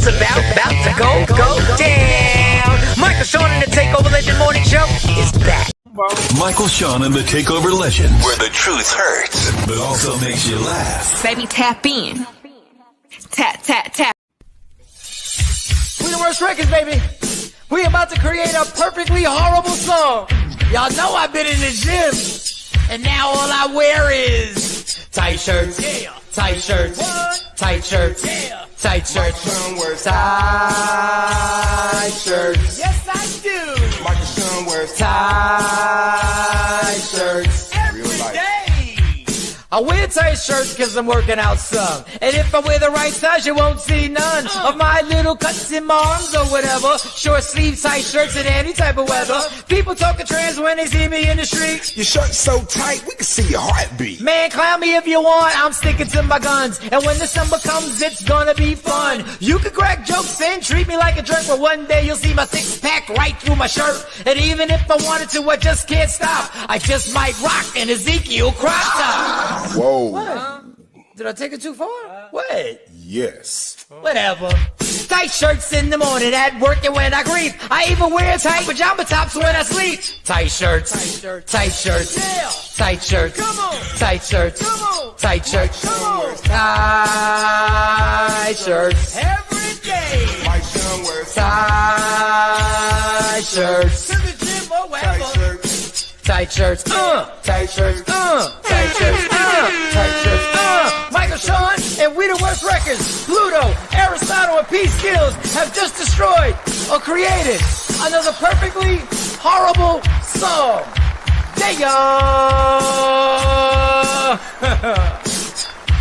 about to go down. Michael Sean and the Takeover Legend Morning Show is back. Michael Sean and the Takeover Legend, where the truth hurts, but also makes you laugh. Baby, tap in. Tap, tap, tap. We the worst records, baby. We about to create a perfectly horrible song. Y'all know I've been in the gym, and now all I wear is tight shirts, yeah. Tight shirts, what? Tight shirts, yeah. Tight shirts, tight shirts. Yes, I do. Michael Sean wears tight shirts every day. I wear tight shirts because I'm working out some. And if I wear the right size, you won't see none of my little cuts in my arms or whatever. Short sleeve tight shirts in any type of weather. People talking trans when they see me in the street. Your shirt's so tight, we can see your heartbeat. Man, clown me if you want, I'm sticking to my guns. And when the summer comes, it's gonna be fun. You can crack jokes and treat me like a jerk, but one day you'll see my six-pack right through my shirt. And even if I wanted to, I just can't stop. I just might rock an Ezekiel crop top. Whoa. What? Did I take it too far? What? Yes. Whatever. Tight shirts in the morning at work and when I grieve. I even wear tight pajama tops when I sleep. Tight shirts. Tight shirts. Tight shirts. Yeah. Tight shirts. Come on. Tight shirts. Come on. Tight shirts. Come on. Tight shirts. Every day. My son wears tight shirts. To the gym or wherever. Tight shirts. Tight shirts. Tight shirts. Tight shirts. Tight shirts. Michael Sean and We the Worst Records, Pluto, Aristotle, and P. Skills have just destroyed or created another perfectly horrible song. Yeah.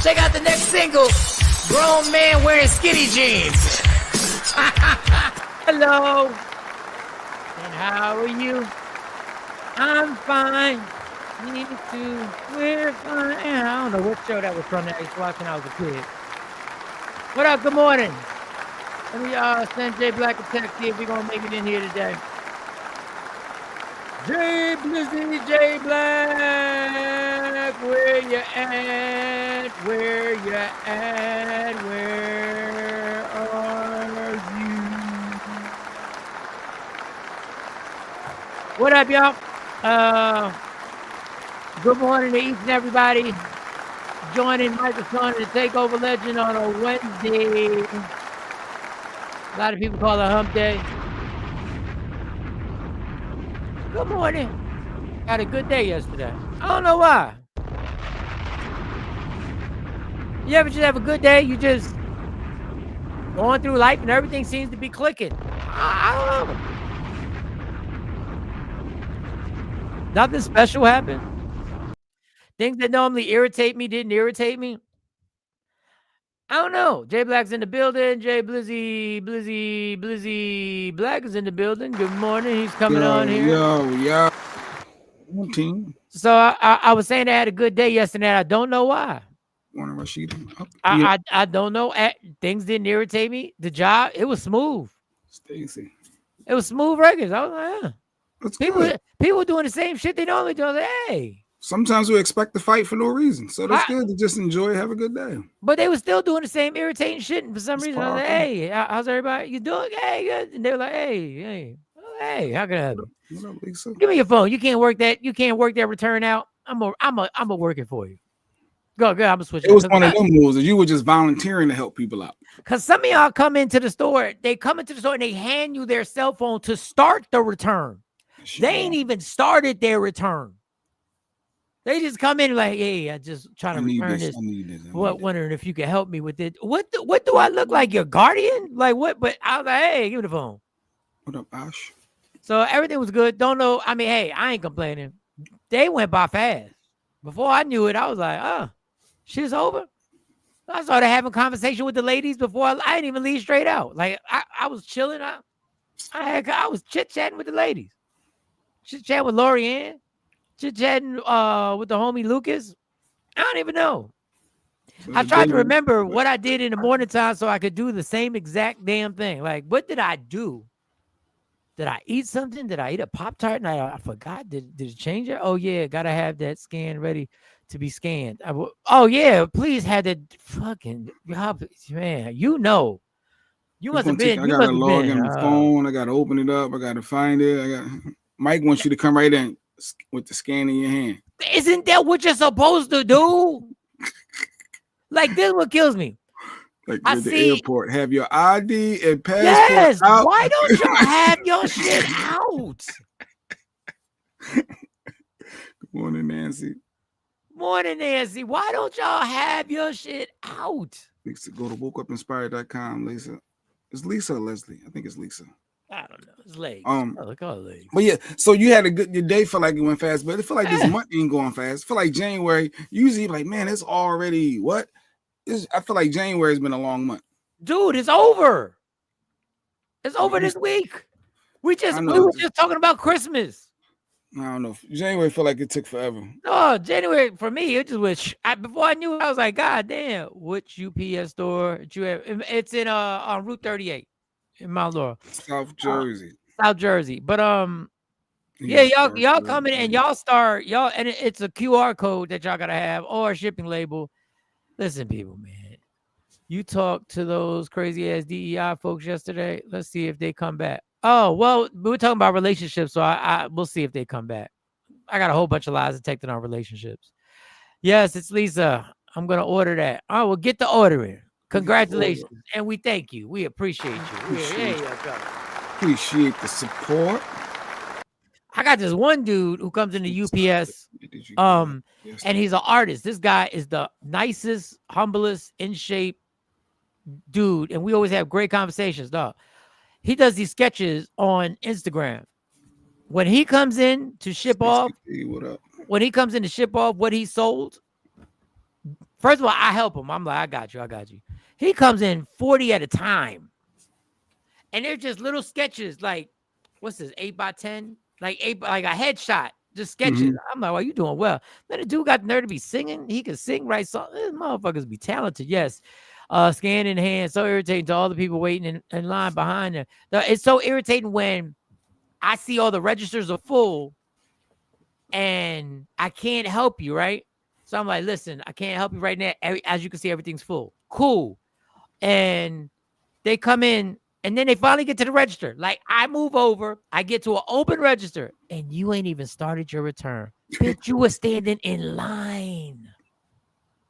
Check out the next single, Grown Man Wearing Skinny Jeans. Hello. And how are you? I'm fine. Me too. We're fine. I don't know what show that was from that I used to watch when I was a kid. What up? Good morning. Let me send Jay Black a text, see if we're going to make it in here today. Jay Blizzy, Jay Black, where you at? Where you at? Where are you? What up, y'all? Good morning to each and everybody joining Michael Sean and the Takeover Legend on a Wednesday. A lot of people call it a hump day. Good morning. Had a good day yesterday. I don't know why. You ever just have a good day? You just going through life and everything seems to be clicking. I don't know. Nothing special happened. Things that normally irritate me didn't irritate me. I don't know. Jay Black's in the building. Jay Blizzy Black is in the building. Good morning. He's coming on here. Yo. Team. So I was saying I had a good day yesterday. I don't know why. I don't know. Things didn't irritate me. The job, it was smooth. Stacy. It was smooth records. I was like, yeah. That's People doing the same shit they normally do. I was like, hey. Sometimes we expect to fight for no reason. So that's good to just enjoy, have a good day. But they were still doing the same irritating shit. And for some reason, I was like, hey, how's everybody? You doing? Hey, good. And they were like, hey, how can I help you? What up, Lisa? Give me your phone. You can't work that return out. I'm a work it for you. Go, I'm gonna switch. It was one of them moves that you were just volunteering to help people out. Because some of y'all come into the store, and they hand you their cell phone to start the return. They ain't even started their return. They just come in like, hey, I just trying to return this. Wondering if you can help me with it. What do I look like? Your guardian? Like what? But I was like, hey, give me the phone. What up, Ash? So everything was good. Don't know. I mean, hey, I ain't complaining. They went by fast. Before I knew it, I was like, shit's over. I started having conversation with the ladies before I didn't even leave straight out. Like I was chilling. I was chit-chatting with the ladies. Chit-chatting with Lori Ann. Chit-chatting with the homie Lucas. I don't even know. I tried to remember what I did in the morning time so I could do the same exact damn thing. Like, what did I do? Did I eat something? Did I eat a Pop-Tart? And I forgot. Did it change it? Oh, yeah. Got to have that scan ready to be scanned. Oh, yeah. Please have that fucking... Man, you know. You It's must have gonna take. been. I You gotta must have log been. in my phone. I gotta open it up. I gotta find it. Mike wants you to come right in with the scan in your hand. Isn't that what you're supposed to do? Like this, what kills me. Like I at the see. airport, have your ID and passport Yes. out. Why don't y'all have your shit out? Good morning, Nancy. Morning, Nancy. Why don't y'all have your shit out? Lisa, go to wokeupinspired.com, Lisa. Is Lisa or Leslie? I think it's Lisa. I don't know. It's legs. Look at legs. But yeah, so you had your day feel like it went fast, but it feel like this month ain't going fast. I feel like January, usually like, man, it's already what? I feel like January has been a long month. Dude, it's over. It's over this week. We were just talking about Christmas. I don't know. January felt like it took forever. No, January for me, it just was. Before I knew it, I was like, God damn, which UPS store you have? It's in on Route 38 in Mount Laurel, South Jersey. South Jersey. But yeah, y'all come in and y'all start and it's a QR code that y'all gotta have or a shipping label. Listen, people, man, you talked to those crazy ass DEI folks yesterday. Let's see if they come back. Oh, well, we were talking about relationships, so we'll see if they come back. I got a whole bunch of lies detected on relationships. Yes, it's Lisa. I'm gonna order that. Oh, well, get the order in. Congratulations, and we thank you. We appreciate you. Appreciate the support. I got this one dude who comes into UPS, and he's an artist. This guy is the nicest, humblest, in shape dude, and we always have great conversations, dog. He does these sketches on Instagram. When he comes in to ship off, what he sold, first of all, I help him. I'm like, I got you. He comes in 40 at a time. And they're just little sketches, like, what's this, 8x10? Like a headshot, just sketches. Mm-hmm. I'm like, well, you doing well. Then the dude got the nerve to be singing. He can sing, write songs. These motherfuckers be talented, yes. Scan in hand, so irritating to all the people waiting in line behind them. It's so irritating when I see all the registers are full and I can't help you, right? So I'm like, listen, I can't help you right now. As you can see, everything's full. Cool. And they come in and then they finally get to the register. Like I move over, I get to an open register and you ain't even started your return. Bitch, you were standing in line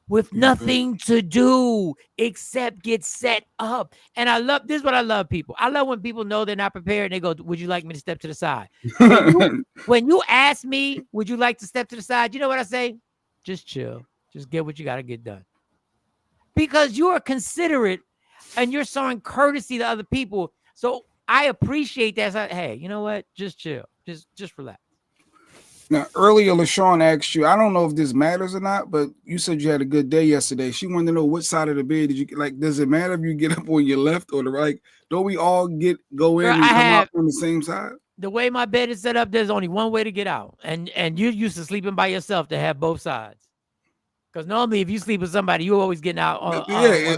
with nothing to do except get set up. And this is what I love, people. I love when people know they're not prepared and they go, would you like me to step to the side? When you ask me, would you like to step to the side? You know what I say? Just chill. Just get what you got to get done. Because you are considerate and you're showing courtesy to other people. So I appreciate that. So, hey, you know what? Just chill. Just relax. Now, earlier, LaShawn asked you, I don't know if this matters or not, but you said you had a good day yesterday. She wanted to know which side of the bed did you like. Does it matter if you get up on your left or the right? Don't we all go in and come out on the same side? The way my bed is set up, there's only one way to get out. And you're used to sleeping by yourself to have both sides. Because normally if you sleep with somebody, you're always getting out.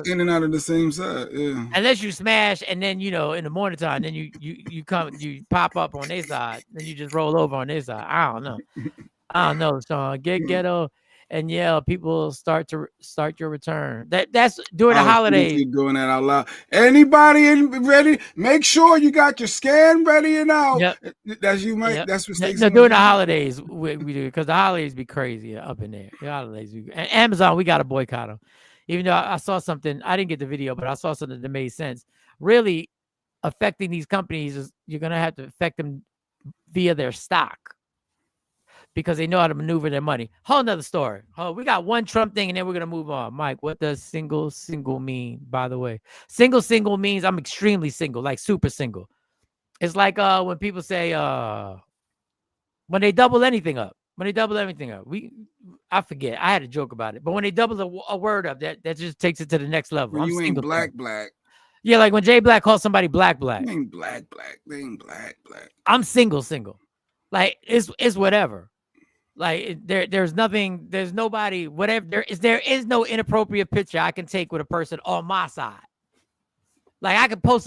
In and out of the same side. Yeah. Unless you smash and then, in the morning time, then you pop up on their side. Then you just roll over on their side. I don't know. So get ghetto and yell. People start your return. That's during the holidays. Doing that out loud. Anybody ready? Make sure you got your scan ready and out. Yep. That's you, Mike. Yep. That's what Stacey. No, during the holidays we do because the holidays be crazy up in there. The holidays, and Amazon, we got to boycott them. Even though I saw something, I didn't get the video, but I saw something that made sense. Really affecting these companies is you're gonna have to affect them via their stock. Because they know how to maneuver their money. Whole nother story. Oh, we got one Trump thing and then we're going to move on. Mike, what does single mean, by the way? Single means I'm extremely single, like super single. It's like when people say, when they double anything up. I forget. I had a joke about it. But when they double a word up, that just takes it to the next level. When I'm you single. Ain't black. Yeah, like when Jay Black calls somebody black. You ain't black. They ain't black. I'm single. Like, it's whatever. Like there's nothing, there's nobody, whatever there is no inappropriate picture I can take with a person on my side. Like I can post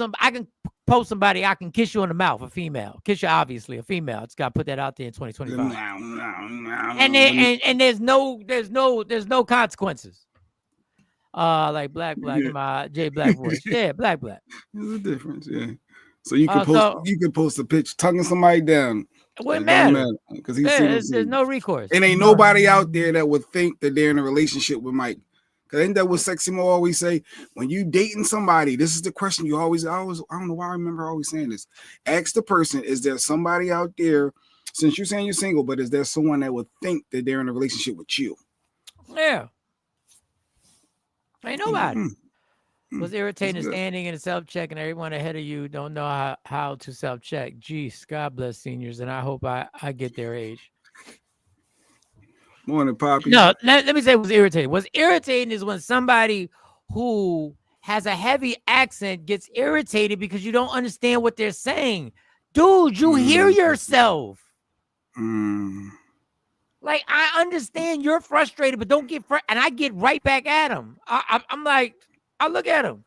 somebody, I can kiss you on the mouth, a female. Kiss you, obviously, a female. It's got to put that out there in 2025. And there's no consequences. Like black in my J Black voice. Yeah, black. There's a difference, yeah. So you can post a picture tonguing somebody down. It wouldn't Don't matter because he's there's no recourse. And ain't nobody out there that would think that they're in a relationship with Mike. Because ain't that what Sexy Mo always say? When you dating somebody, this is the question you always, I don't know why I remember always saying this. Ask the person, is there somebody out there, since you're saying you're single, but is there someone that would think that they're in a relationship with you? Yeah. Ain't nobody. Was irritating standing in a self-check and everyone ahead of you don't know how to self-check. Jeez, God bless seniors, and I hope I get their age. Morning, Poppy. No, let me say what's irritating. What's irritating is when somebody who has a heavy accent gets irritated because you don't understand what they're saying. Dude, you hear yourself. Like, I understand you're frustrated, but don't get frustrated. And I get right back at them. I'm like, I look at them.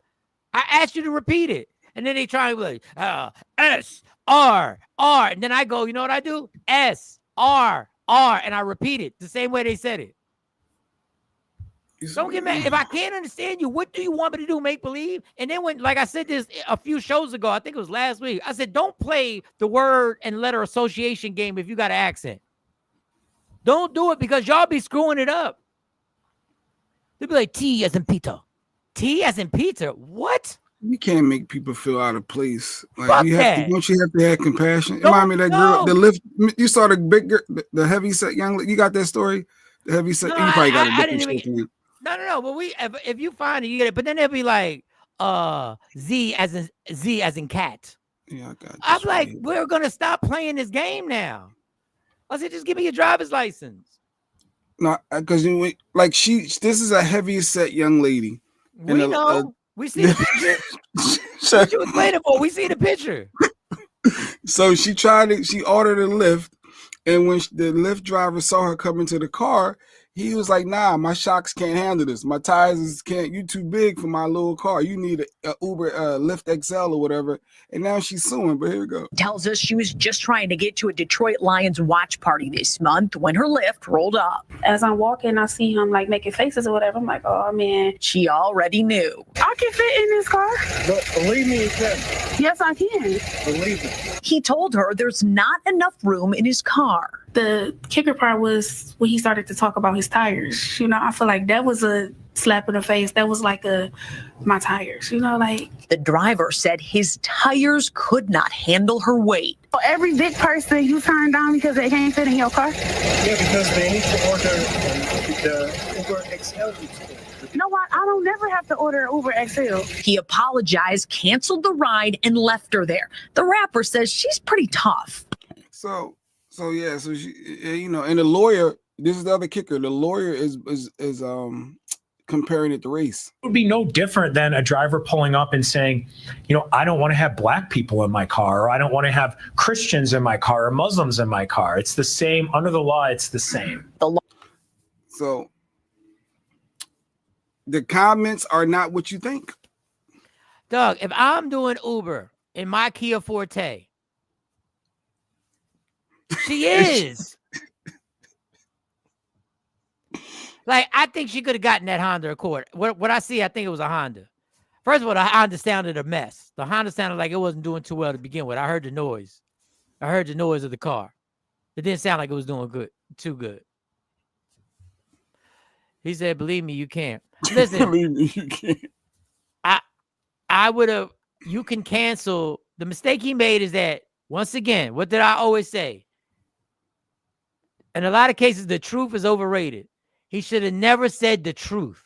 I asked you to repeat it. And then they try and be like, S, R, R. And then I go, you know what I do? S, R, R. And I repeat it the same way they said it. Don't get mad. If I can't understand you, what do you want me to do? Make believe? And then when, like I said this a few shows ago, I think it was last week, I said, don't play the word and letter association game if you got an accent. Don't do it because y'all be screwing it up. They'll be like, T as in Peter. T as in Peter? What? You can't make people feel out of place. Like Fuck you that. have to, don't you have to have compassion? Remind me of that girl, the lift. You saw the big girl, the heavy set young lady. You got that story? The heavy set. No, you probably got I a didn't different even. No. But if you find it, you get it. But then they'll be like, Z as in cat. Yeah, I got you. I'm like, we're gonna stop playing this game now. I said, just give me your driver's license. No, because this is a heavy set young lady. We know. We see the picture. What you was waiting for? We see the picture. So she ordered a lift, and when the Lyft driver saw her come into the car, he was like, nah, my shocks can't handle this. My tires can't, you too big for my little car. You need a Uber Lyft XL or whatever. And now she's suing, but here we go. Tells us she was just trying to get to a Detroit Lions watch party this month when her Lyft rolled up. As I'm walking, I see him like making faces or whatever. I'm like, oh man. She already knew. I can fit in this car. But believe me, you can. Yes, I can. Believe me. He told her there's not enough room in his car. The kicker part was when he started to talk about his tires. You know, I feel like that was a slap in the face. That was like my tires, you know, like. The driver said his tires could not handle her weight. So every big person you turn down because they can't fit in your car? Yeah, because they need to order the Uber XL. You know what? I don't never have to order Uber XL. He apologized, canceled the ride, and left her there. The rapper says she's pretty tough. So she, you know, and the lawyer, this is the other kicker. The lawyer is comparing it to race. It would be no different than a driver pulling up and saying, you know, I don't want to have black people in my car, or I don't want to have Christians in my car or Muslims in my car. It's the same under the law. It's the same. So the comments are not what you think. Doug, if I'm doing Uber in my Kia Forte, she is. Like, I think she could have gotten that Honda Accord. What I see, I think it was a Honda. First of all, the Honda sounded a mess. The Honda sounded like it wasn't doing too well to begin with. I heard the noise. I heard the noise of the car. It didn't sound like it was doing too good. He said, believe me, you can't. Listen, Believe me, you can't. I would have, you can cancel. The mistake he made is that, once again, what did I always say? In a lot of cases, the truth is overrated. He should have never said the truth.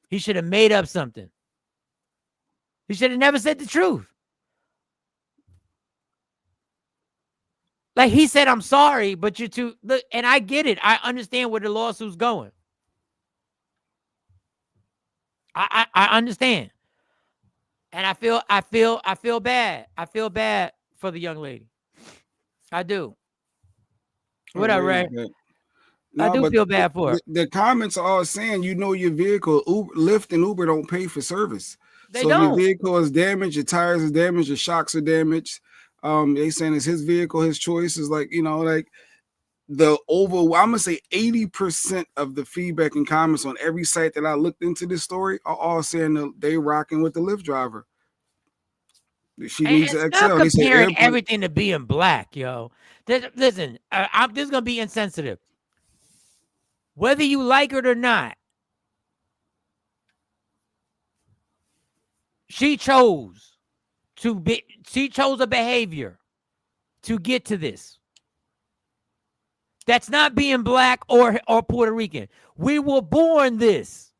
He should have made up something. He should have never said the truth. Like he said, I'm sorry, but you're too, look, and I get it. I understand where the lawsuit's going. I understand. And I feel bad. I feel bad for the young lady. I do. Whatever, Ray. I do feel bad for her. The comments are all saying, you know, your vehicle, Lyft and Uber don't pay for service. They so don't. Your vehicle is damaged, your tires is damaged, your shocks are damaged. They saying it's his vehicle, his choice is like, you know, like I'm gonna say 80% of the feedback and comments on every site that I looked into this story are all saying that they rocking with the Lyft driver. She needs an Stop XL. They say comparing everything to being black, yo. Listen, I'm just gonna be insensitive. Whether you like it or not, she chose a behavior to get to this. That's not being black or Puerto Rican. We were born this.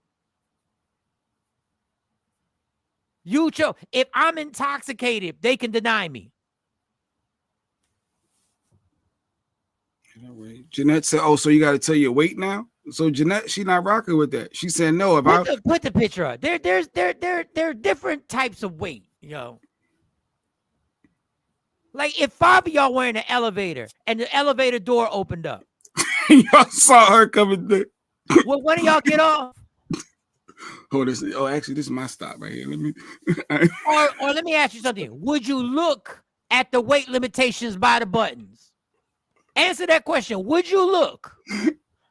You chose. If I'm intoxicated, they can deny me. Jeanette said, "Oh, so you got to tell your weight now?" So Jeanette, she not rocking with that. She said, "No, Put the picture up. There are different types of weight, yo. Like if 5 of y'all were in an elevator and the elevator door opened up, y'all saw her coming through. Well, when do y'all get off? Actually, this is my stop right here. Let me. or let me ask you something. Would you look at the weight limitations by the buttons? Answer that question. Would you look?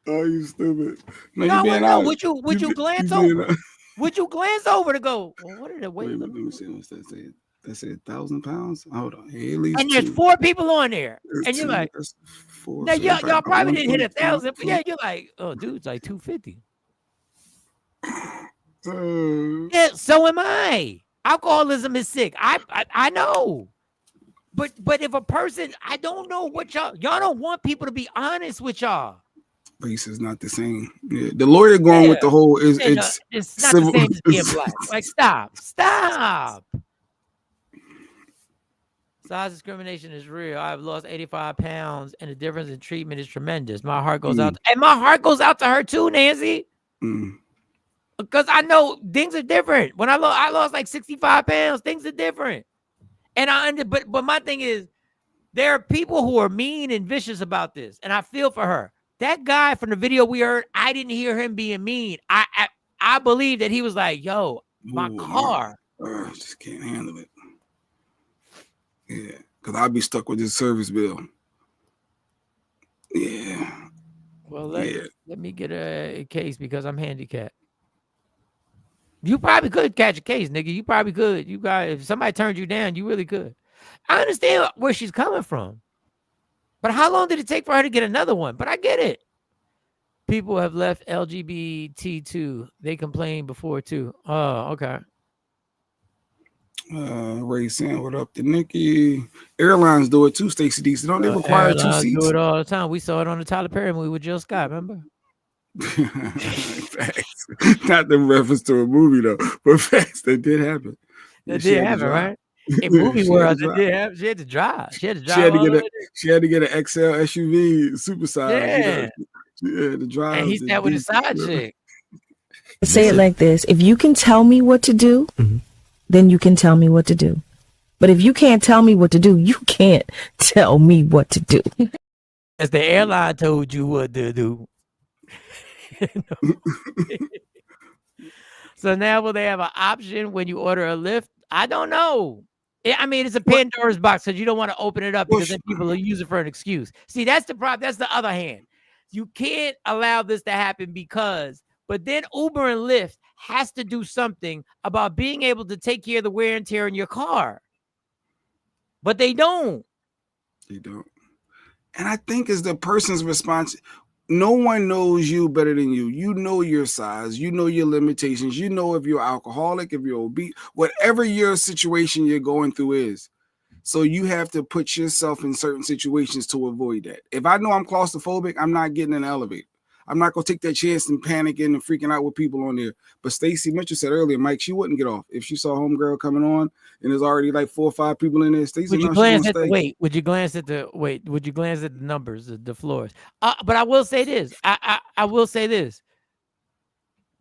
Oh, you stupid. No. Would you glance over? Would you glance over to go? Well, what are the weight limits? Let me see. What's that say? That said 1,000 pounds. Hold on. Hey, at least and there's 4 people on there, and you're like, that's 4. now y'all probably didn't hit 1,000, but yeah, 1.2. you're like, oh, dude's like 250. Yeah, so am I. Alcoholism is sick. I know. But if a person, I don't know what y'all don't want people to be honest with y'all. Race is not the same. Yeah, the lawyer going with the whole it's not the same as being black. Like stop. Size discrimination is real. I've lost 85 pounds, and the difference in treatment is tremendous. My heart goes out, and my heart goes out to her too, Nancy. Because I know things are different. When I lost like 65 pounds, things are different. And but my thing is, there are people who are mean and vicious about this, and I feel for her. That guy from the video we heard, I didn't hear him being mean. I believe that he was like, "Yo, my car, I just can't handle it." Yeah, because I'll be stuck with this service bill. Yeah. Well, let me get a case because I'm handicapped. You probably could catch a case, nigga. You probably could. You got if somebody turned you down, you really could. I understand where she's coming from, but how long did it take for her to get another one? But I get it. People have left LGBT too. They complained before too. Oh, okay. Ray saying, "What up to Nikki?" Airlines do it too, Stacey D. Don't they require 2 seats? Do it all the time. We saw it on the Tyler Perry movie with Jill Scott. Remember? Facts. Not the reference to a movie though, but facts that did happen. That did happen, right? In movie world, that did happen. She had to drive. She had to get an XL SUV supersize. Yeah. She had to drive. And he sat with his side chick. Say it like this: if you can tell me what to do, then you can tell me what to do. But if you can't tell me what to do, you can't tell me what to do. As the airline told you what to do. So now will they have an option when you order a Lyft? I don't know. I mean, it's a Pandora's box because you don't want to open it up because then people will use it for an excuse. See, that's the problem. That's the other hand. You can't allow this to happen but then Uber and Lyft has to do something about being able to take care of the wear and tear in your car. But they don't. They don't. And I think it's the person's response. No one knows you better than you. You know your size. You know your limitations. You know if you're alcoholic, if you're obese, whatever your situation you're going through is. So you have to put yourself in certain situations to avoid that. If I know I'm claustrophobic, I'm not getting in an elevator. I'm not going to take that chance and panicking and freaking out with people on there. But Stacey Mitchell said earlier, Mike, she wouldn't get off. If she saw homegirl coming on and there's already like 4 or 5 people in there, Stacey, would you glance at the weight? Would you glance at the weight? Would you glance at the numbers, the floors? But I will say this. I will say this.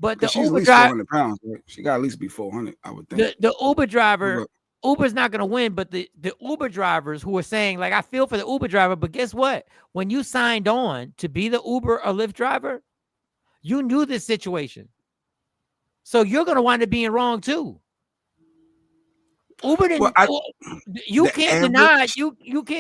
But the she's Uber at least driver, 400 pounds. Right? She got at least be 400, I would think. The Uber driver, Uber's not going to win, but the Uber drivers who are saying, like, I feel for the Uber driver, but guess what? When you signed on to be the Uber or Lyft driver, you knew this situation. So you're going to wind up being wrong too. Uber didn't, you can't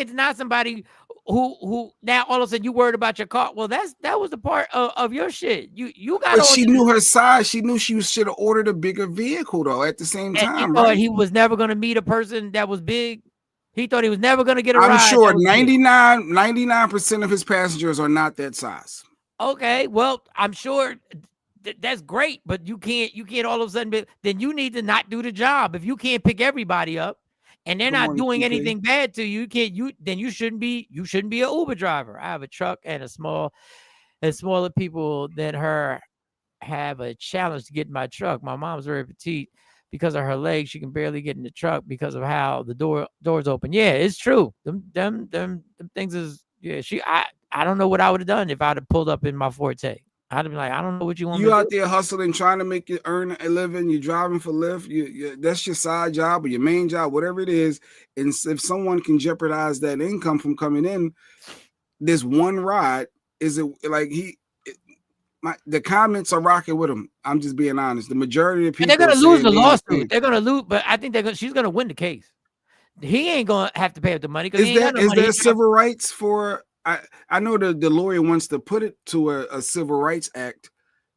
deny somebody who now all of a sudden you worried about your car. Well, that was the part of your shit. You got But all she these- knew her size. She knew she should have ordered a bigger vehicle though. At the same and he time, thought right? he was never gonna meet a person that was big. He thought he was never gonna get a I'm ride. sure that was big. 99% of his passengers are not that size. Okay, well, I'm sure that's great, but you can't all of a sudden then you need to not do the job. If you can't pick everybody up and they're Good not morning, doing TK. anything bad to you, then you shouldn't be an Uber driver. I have a truck and smaller people than her have a challenge to get in my truck. My mom's very petite. Because of her legs, she can barely get in the truck because of how the doors open. Yeah, it's true. Them things is I don't know what I would have done if I'd have pulled up in my Forte. I'd have been like, I don't know what you want me You to out do. there hustling, trying to make it earn a living. You're driving for Lyft. That's your side job or your main job, whatever it is. And if someone can jeopardize that income from coming in, this one ride, is it like the comments are rocking with him. I'm just being honest. The majority of the And people they're gonna are lose saying the they lawsuit. understand. They're gonna lose, but I think she's gonna win the case. He ain't gonna have to pay up the money because he ain't got no Is money. there civil rights for? I know the lawyer wants to put it to a civil rights act,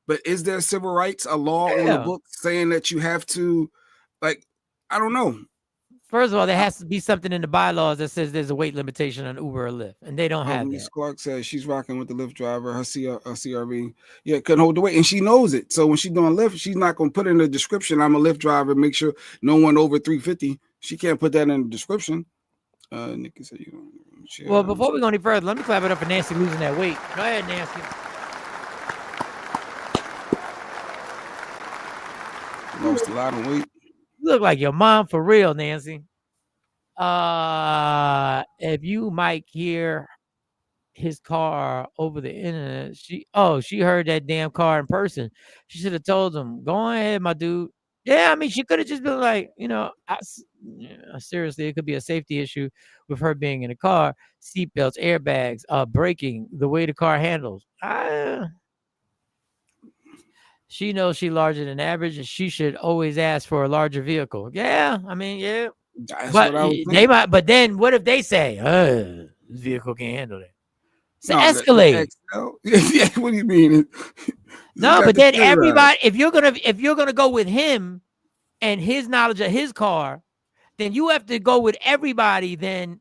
but is there civil rights, a law on the book saying that you have to, like, I don't know. First of all, there has to be something in the bylaws that says there's a weight limitation on Uber or Lyft, and they don't have Miss that. Clark says she's rocking with the Lyft driver. Her CRV, yeah, couldn't hold the weight, and she knows it. So when she's doing Lyft, she's not going to put in the description, "I'm a Lyft driver." Make sure no one over 350. She can't put that in the description. Nikki said you don't share. Well, before we go any further, let me clap it up for Nancy losing that weight. Go ahead, Nancy. Lost a lot of weight. You look like your mom for real, Nancy. If you might hear his car over the internet, she heard that damn car in person. She should have told him, "Go ahead, my dude." Yeah, I mean, she could have just been like, seriously, it could be a safety issue with her being in the car, seatbelts, airbags, braking, the way the car handles. She knows she's larger than average, and she should always ask for a larger vehicle. Yeah, I mean, yeah. That's But what I was they might. But then, what if they say, "This vehicle can't handle it"? It's an Escalade. Yeah, what do you mean? No, but then everybody, if you're gonna go with him and his knowledge of his car, then you have to go with everybody. Then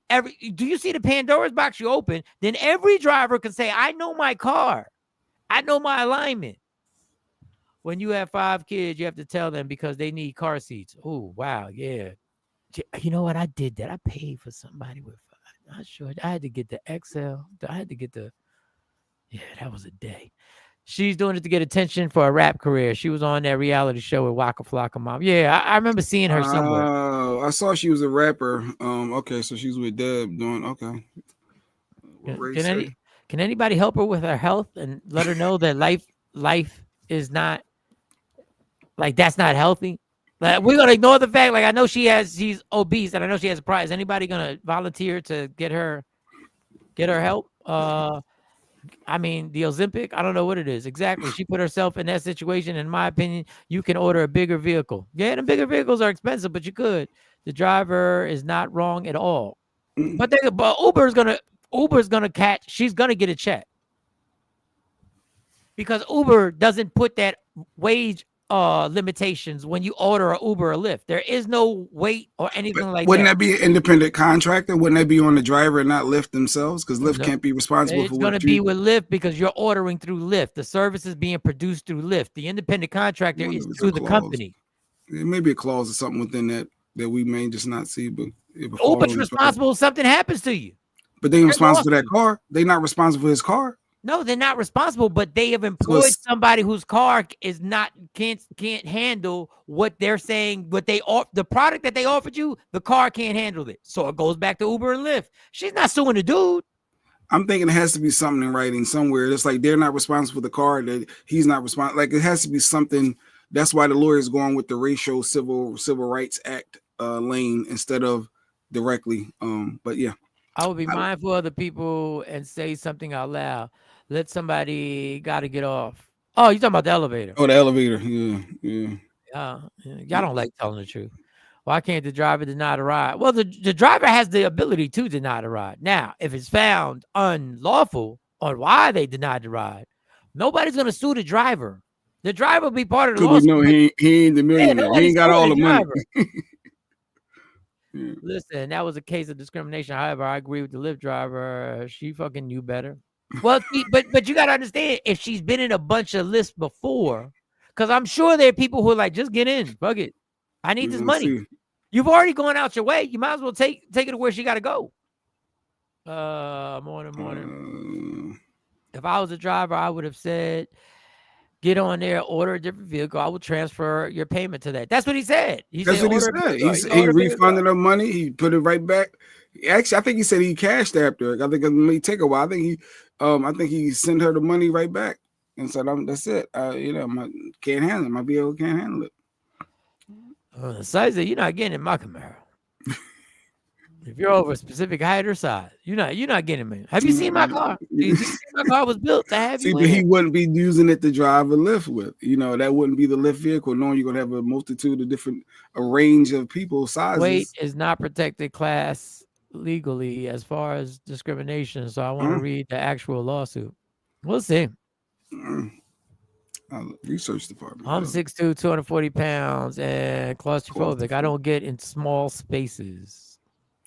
do you see the Pandora's box you open? Then every driver can say, "I know my car, I know my alignment." When you have 5 kids, you have to tell them because they need car seats. Oh, wow, yeah. You know what? I did that. I paid for somebody with 5. Not sure. I had to get the XL. I had to get yeah, that was a day. She's doing it to get attention for a rap career. She was on that reality show with Waka Flocka Mom. Yeah, I remember seeing her somewhere. Oh, I saw she was a rapper. Okay, so she's with Deb doing okay. Can anybody help her with her health and let her know that life is not like that's not healthy? Like, we're gonna ignore the fact. Like, I know she's obese, and I know she has a prize. Anybody gonna volunteer to get her help? I mean, the Ozempic, I don't know what it is exactly. She put herself in that situation. In my opinion, you can order a bigger vehicle. Yeah, the bigger vehicles are expensive, but you could. The driver is not wrong at all. But Uber's gonna catch. She's gonna get a check because Uber doesn't put that wage limitations when you order a Uber or Lyft. There is no weight or anything like that. Wouldn't that be an independent contractor? Wouldn't that be on the driver and not Lyft themselves? Because Lyft can't be responsible for what it's going to be with Lyft because you're ordering through Lyft. The service is being produced through Lyft. The independent contractor is through the company. There may be a clause or something within that we may just not see, but Uber's responsible if something happens to you. But they're responsible for that car. They're not responsible for his car. No, they're not responsible, but they have employed somebody whose car is not can't handle what they're saying. The product that they offered you, the car can't handle it. So it goes back to Uber and Lyft. She's not suing the dude. I'm thinking it has to be something in writing somewhere. It's like they're not responsible for the car, that he's not responsible. Like it has to be something. That's why the lawyer's going with the racial civil rights act lane instead of directly. But yeah, I would be mindful of the people and say something out loud. Let somebody got to get off. Oh, you talking about the elevator? Oh, the elevator. Yeah. Y'all don't like telling the truth. Why can't the driver deny the ride? Well, the driver has the ability to deny the ride. Now, if it's found unlawful on why they denied the ride, nobody's going to sue the driver. The driver will be part of the Because we lawsuit. know he ain't the millionaire. He ain't got all the money. Yeah. Listen, that was a case of discrimination. However, I agree with the Lyft driver. She fucking knew better. Well, but you got to understand, if she's been in a bunch of lists before, because I'm sure there are people who are like, just get in. Fuck it. I need this money. See. You've already gone out your way. You might as well take it to where she got to go. Morning. If I was a driver, I would have said, get on there, order a different vehicle. I will transfer your payment to that. That's what he said. That's what he said. He refunded her money. He put it right back. Actually, I think he said he cashed after. I think it may take a while. I think he sent her the money right back and said, "That's it. Can't handle it. My vehicle can't handle it." The size that you're not getting in my Camaro. If you're over a specific height or size, you're not getting me. Have you seen my car? My car was built to have you. But he wouldn't be using it to drive a Lyft with. That wouldn't be the Lyft vehicle. Knowing you're gonna have a multitude of a range of people sizes. Weight is not protected class legally as far as discrimination. So I want to read the actual lawsuit. We'll see. Research department. I'm 6'2", 240 pounds, and claustrophobic. I don't get in small spaces.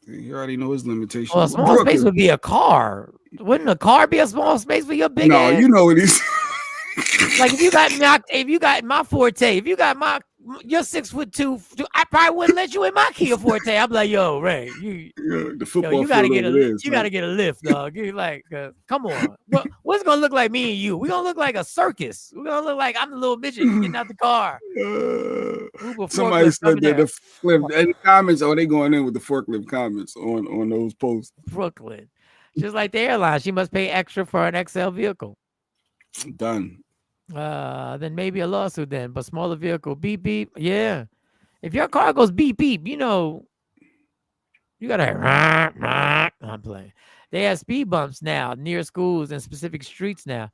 You already know his limitations. Well, a small space would be a car. Wouldn't a car be a small space for your big ass? No, you know what he's like. If you got my Forte, if you got you're 6'2", I probably wouldn't let you in my Kia Forte. I'm like, yo, Ray, the football. You gotta get a lift, dog. You like, come on. What's it gonna look like me and you? We're gonna look like a circus. We're gonna look like I'm the little midget getting out the car. Somebody said that the flip and the comments. They going in with the forklift comments on those posts. Brooklyn, just like the airline, she must pay extra for an XL vehicle. Done. Then maybe a lawsuit then, but smaller vehicle, beep beep. Yeah, if your car goes beep beep, you gotta. I'm playing. They have speed bumps now near schools and specific streets now.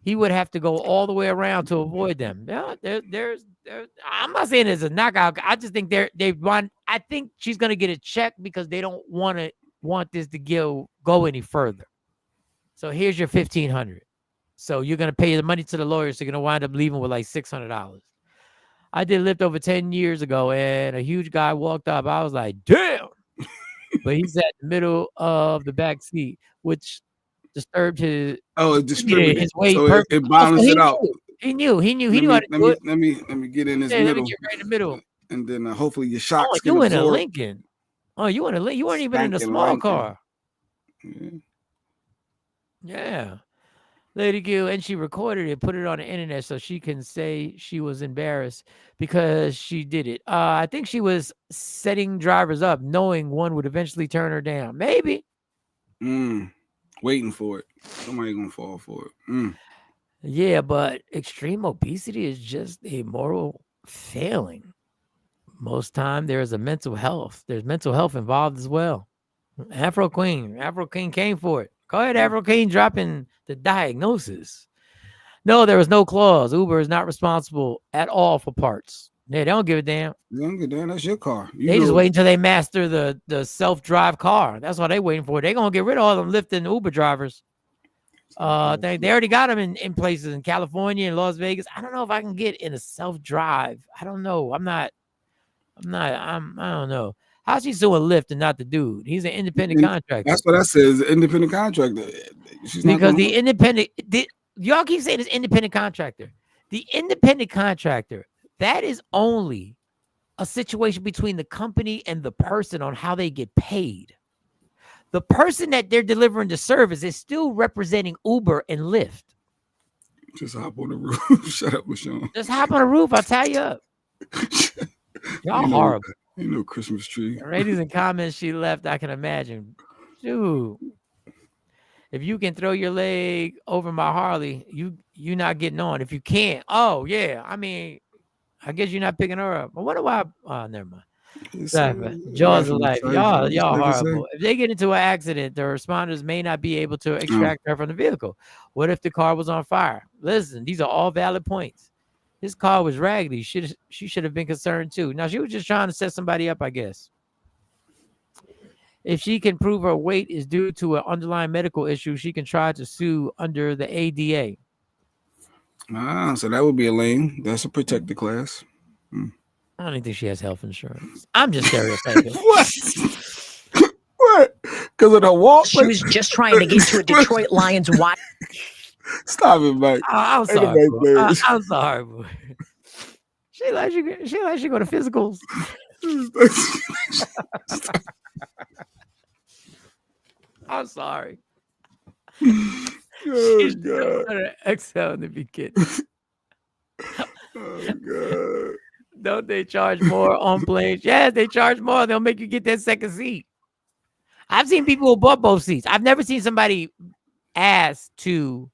He would have to go all the way around to avoid them. Yeah, there's. I'm not saying it's a knockout. I just think they want. I think she's gonna get a check because they don't want this to go any further. So here's your $1,500. So you're gonna pay the money to the lawyers. So you're gonna wind up leaving with like $600. I did Lyft over 10 years ago, and a huge guy walked up. I was like, damn. But he's at the middle of the back seat, which disturbed his. It distributed his weight. So it balanced it out. He knew how to do it. Let me get in this middle. Let me get right in the middle. And then hopefully your shocks. Oh, you in a Lincoln? Oh, you in a Lincoln? You weren't even in a small car. Yeah. Lady Q, and she recorded it, put it on the internet so she can say she was embarrassed because she did it. I think she was setting drivers up, knowing one would eventually turn her down. Maybe. Waiting for it. Somebody gonna fall for it. Yeah, but extreme obesity is just a moral failing. Most time there's mental health involved as well. Afro Queen came for it. Go ahead, Afro Queen, dropping the diagnosis. No, there was no clause. Uber is not responsible at all for parts. Yeah, they don't give a damn. They don't give a damn. That's your car. They just wait until they master the self-drive car. That's what they waiting for. They're going to get rid of all them Lyft and Uber drivers. They already got them in places in California and Las Vegas. I don't know if I can get in a self-drive. I don't know. I don't know. How's she suing Lyft and not the dude? He's an independent contractor. That's what I said. Is an independent contractor. Because y'all keep saying it's independent contractor. The independent contractor, that is only a situation between the company and the person on how they get paid. The person that they're delivering the service is still representing Uber and Lyft. Just hop on the roof. Shut up, LaShawn. Just hop on the roof. I'll tie you up. Y'all horrible. Christmas tree. Ratings and comments she left, I can imagine. Dude, if you can throw your leg over my Harley, you not getting on. If you can't, oh yeah. I mean, I guess you're not picking her up. I wonder why. Oh, never mind. Jaws of life. Y'all horrible. If they get into an accident, the responders may not be able to extract her from the vehicle. What if the car was on fire? Listen, these are all valid points. His car was raggedy. She should have been concerned too. Now she was just trying to set somebody up, I guess. If she can prove her weight is due to an underlying medical issue, she can try to sue under the ADA. So that would be a lane. That's a protected class. I don't even think she has health insurance. I'm just stereotyping. What? What? Because of the walk? She was just trying to get to a Detroit Lions watch. Stop it, Mike. I'm sorry. I'm sorry. Boy. She lets you go to physicals. I'm sorry. Oh, God. Excel in the beginning. Oh, God. Don't they charge more on planes? Yes, they charge more. They'll make you get that second seat. I've seen people who bought both seats. I've never seen somebody ask to,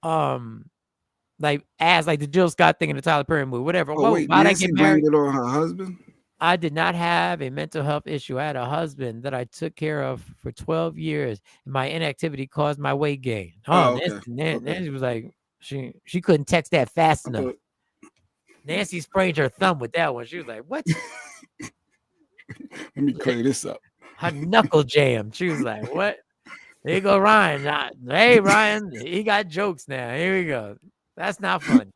like the Jill Scott thing in the Tyler Perry movie, whatever. Oh, wait, why'd I Nancy get married? blamed it on her husband? I did not have a mental health issue. I had a husband that I took care of for 12 years. And my inactivity caused my weight gain. Okay. Nancy was like, she couldn't text that fast enough. Nancy sprained her thumb with that one. She was like, what? Let me clear this up. Her knuckle jammed. She was like, what? There you go, Ryan. Hey, Ryan, he got jokes now. Here we go. That's not funny.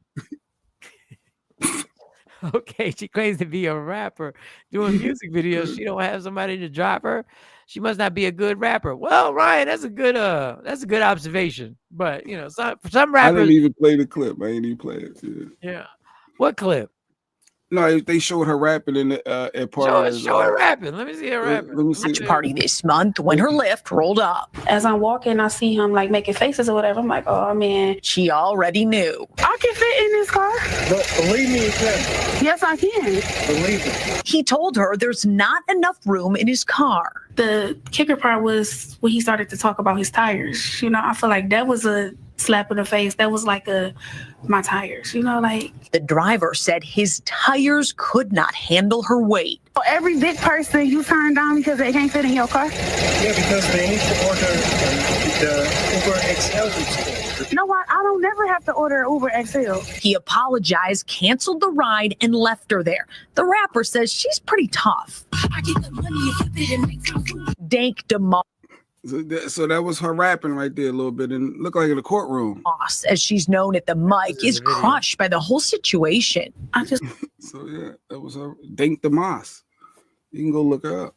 Okay, she claims to be a rapper doing music videos. She don't have somebody to drive her. She must not be a good rapper. Well, Ryan, that's a good observation. But for some rappers, I didn't even play the clip. I ain't even play it. Yeah. What clip? No, they showed her rapping in the at parties. Show her rapping. Let me see her rapping. Let me see. Watch party this month when her lift rolled up. As I'm walking, I see him like making faces or whatever. I'm like, oh man. She already knew. I can fit in this car. But believe me, you can. Yes, I can. Believe me. He told her there's not enough room in his car. The kicker part was when he started to talk about his tires. I feel like that was a slap in the face. That was like my tires, like. The driver said his tires could not handle her weight. For every big person you turn down because they can't fit in your car? Yeah, because they need to order the Uber XL. You know what? I don't never have to order Uber XL. He apologized, canceled the ride, and left her there. The rapper says she's pretty tough. Dank DeMoss, So that was her rapping right there a little bit, and looked like in the courtroom. as she's known at the mic, is crushed by the whole situation. So yeah, that was her. Dank DeMoss. You can go look her up.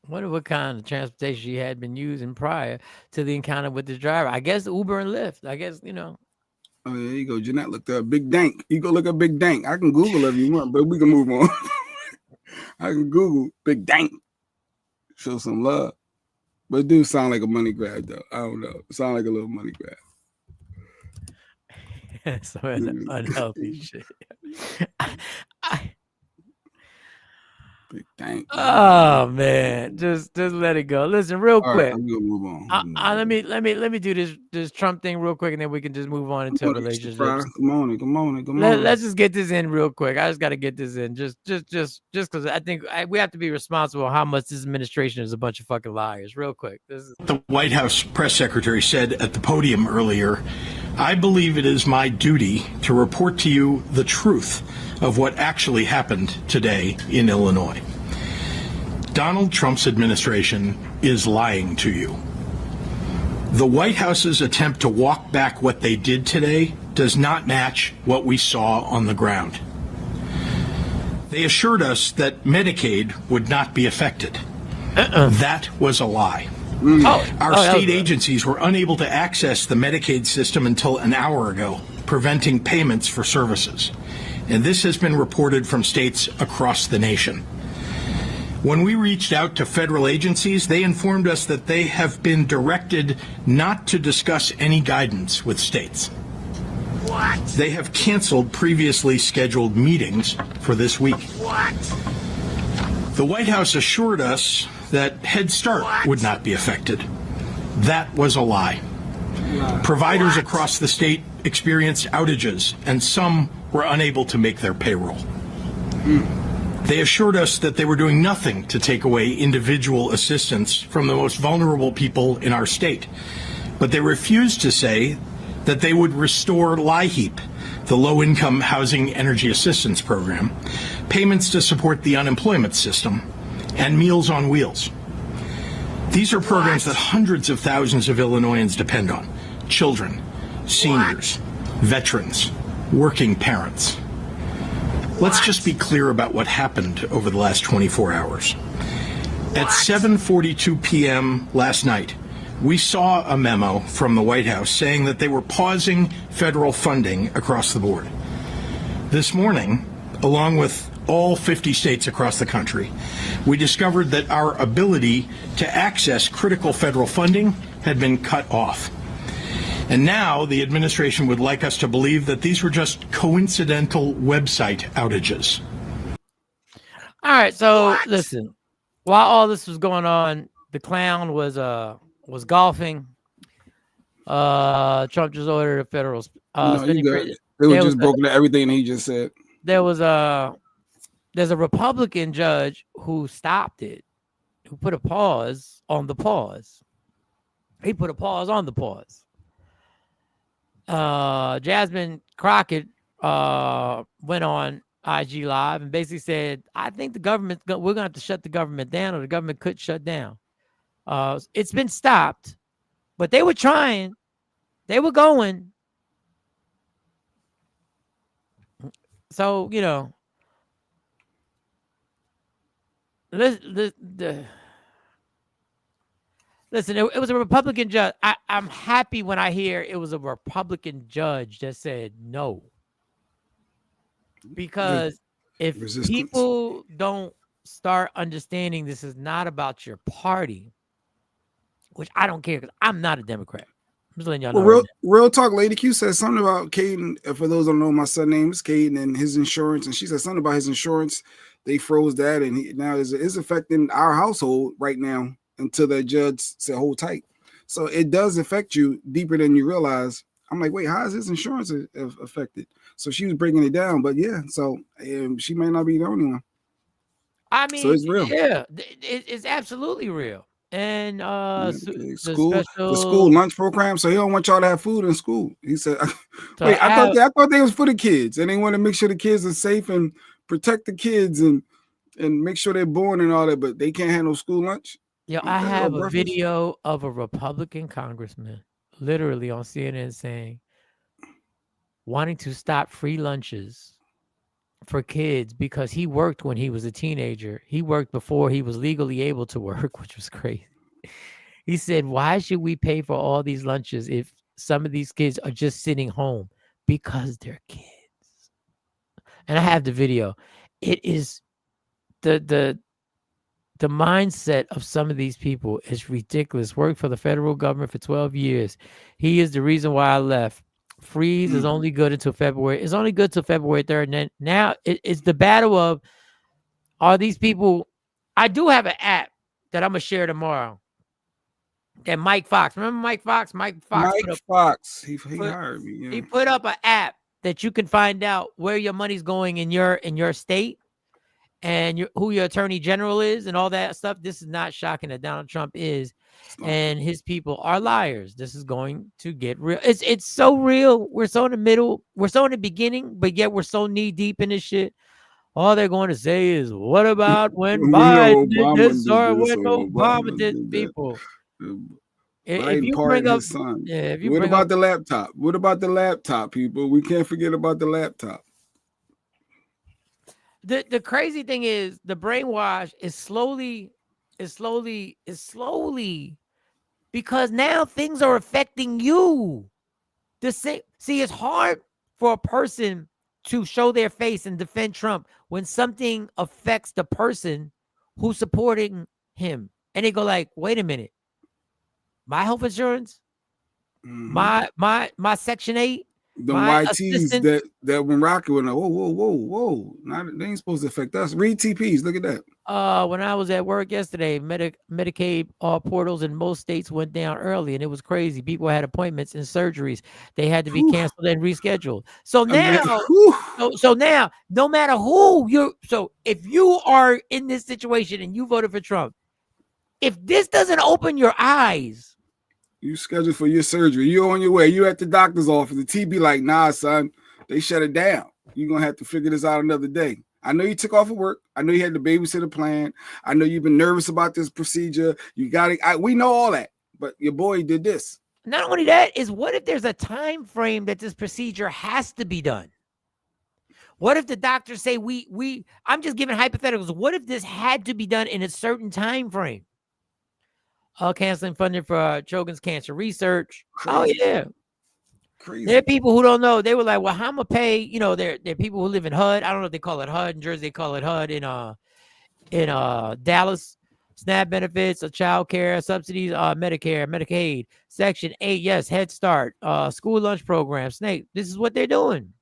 Wonder what kind of transportation she had been using prior to the encounter with this driver. I guess Uber and Lyft. I guess Oh yeah, you go. Jeanette looked up Big Dank. You go look up Big Dank. I can Google it if you want, but we can move on. I can Google Big Dank. Show some love. But it do sound like a money grab, though. I don't know. It sound like a little money grab. Some unhealthy shit. Big Dank. Oh man, just let it go. Listen, real quick. Right, I'm gonna move on. Let me do this Trump thing real quick, and then we can just move on into relationships. Come on. Let's just get this in real quick. I just got to get this in, just because I think we have to be responsible how much this administration is a bunch of fucking liars. Real quick, the White House press secretary said at the podium earlier, "I believe it is my duty to report to you the truth of what actually happened today in Illinois. Donald Trump's administration is lying to you. The White House's attempt to walk back what they did today does not match what we saw on the ground. They assured us that Medicaid would not be affected. That was a lie. Our state agencies were unable to access the Medicaid system until an hour ago, preventing payments for services. And this has been reported from states across the nation. When we reached out to federal agencies, they informed us that they have been directed not to discuss any guidance with states. What? They have canceled previously scheduled meetings for this week. What? The White House assured us that Head Start would not be affected. That was a lie. Providers across the state experienced outages, and some were unable to make their payroll. They assured us that they were doing nothing to take away individual assistance from the most vulnerable people in our state, but they refused to say that they would restore LIHEAP, the Low-Income Housing Energy Assistance Program, payments to support the unemployment system, and Meals on Wheels. These are programs that hundreds of thousands of Illinoisans depend on. Children, seniors, veterans, working parents. Let's just be clear about what happened over the last 24 hours. At 7:42 p.m. last night, we saw a memo from the White House saying that they were pausing federal funding across the board. This morning, along with all 50 states across the country, we discovered that our ability to access critical federal funding had been cut off. And now the administration would like us to believe that these were just coincidental website outages. All right, so listen, while all this was going on, the clown was golfing. Trump just ordered a federal spending freeze. They were just broken to everything he just said. There's a Republican judge who stopped it, who put a pause on the pause. He put a pause on the pause. Jasmine Crockett went on IG Live and basically said, I think we're going to have to shut the government down, or the government could shut down. It's been stopped, but they were trying. They were going. So, you know, listen, it was a Republican judge. I'm happy when I hear it was a Republican judge that said no. Because if people don't start understanding this is not about your party, which I don't care because I'm not a Democrat. I'm just letting y'all know. Well, real talk, Lady Q said something about Caden. For those who don't know, my son's name is Caden and his insurance. And she said something about his insurance. They froze that, and now is affecting our household right now until that judge said hold tight. So it does affect you deeper than you realize. I'm like, wait, how is his insurance affected? So she was breaking it down, but yeah, so she may not be the only one. I mean, so it's real. Yeah, it's absolutely real. And the school lunch program. So he don't want y'all to have food in school. He said, wait, I thought they was for the kids, and they want to make sure the kids are safe and protect the kids and make sure they're born and all that, but they can't have no school lunch. Yo, I have a video of a Republican congressman literally on CNN saying, wanting to stop free lunches for kids because he worked when he was a teenager. He worked before he was legally able to work, which was crazy. He said, why should we pay for all these lunches if some of these kids are just sitting home? Because they're kids. And I have the video. It is the mindset of some of these people is ridiculous. Worked for the federal government for 12 years. He is the reason why I left. Freeze is only good until February. It's only good till February 3rd. And then now it's the battle of, are these people? I do have an app that I'm going to share tomorrow. That Mike Fox. Remember Mike Fox? Mike Fox. He hired me. Yeah. He put up an app that you can find out where your money's going in your state and who your attorney general is and all that stuff. This is not shocking that Donald Trump is and his people are liars. This is going to get real. It's so real. We're so in the middle. We're so in the beginning, but yet we're so knee deep in this shit. All they're going to say is, what about when Biden did this or when Obama did people? If you bring up, what about the laptop? What about the laptop, people? We can't forget about the laptop. The crazy thing is the brainwash is slowly, because now things are affecting you. See, it's hard for a person to show their face and defend Trump when something affects the person who's supporting him. And they go like, wait a minute. My health insurance, my Section 8, the YTs that when rocking with them, whoa. They ain't supposed to affect us. Read TPs, look at that. When I was at work yesterday, Medicaid portals in most states went down early, and it was crazy. People had appointments and surgeries. They had to be canceled and rescheduled. So now, so now, no matter who if you are in this situation and you voted for Trump, if this doesn't open your eyes You scheduled for your surgery. You on your way. You at the doctor's office. The TB like, nah, son, they shut it down. You're gonna have to figure this out another day. I know you took off of work. I know you had the babysitter plan. I know you've been nervous about this procedure. You got it. We know all that. But your boy did this. Not only that, is what if there's a time frame that this procedure has to be done? What if the doctors say I'm just giving hypotheticals. What if this had to be done in a certain time frame? Canceling funding for Children's cancer research. Crazy. Oh, yeah. Crazy. There are people who don't know. They were like, well, how am I pay? You know, there are people who live in HUD. I don't know if they call it HUD. In Jersey, they call it HUD. In Dallas, SNAP benefits, child care subsidies, Medicare, Medicaid, Section 8, yes, Head Start, school lunch program, SNAP. This is what they're doing.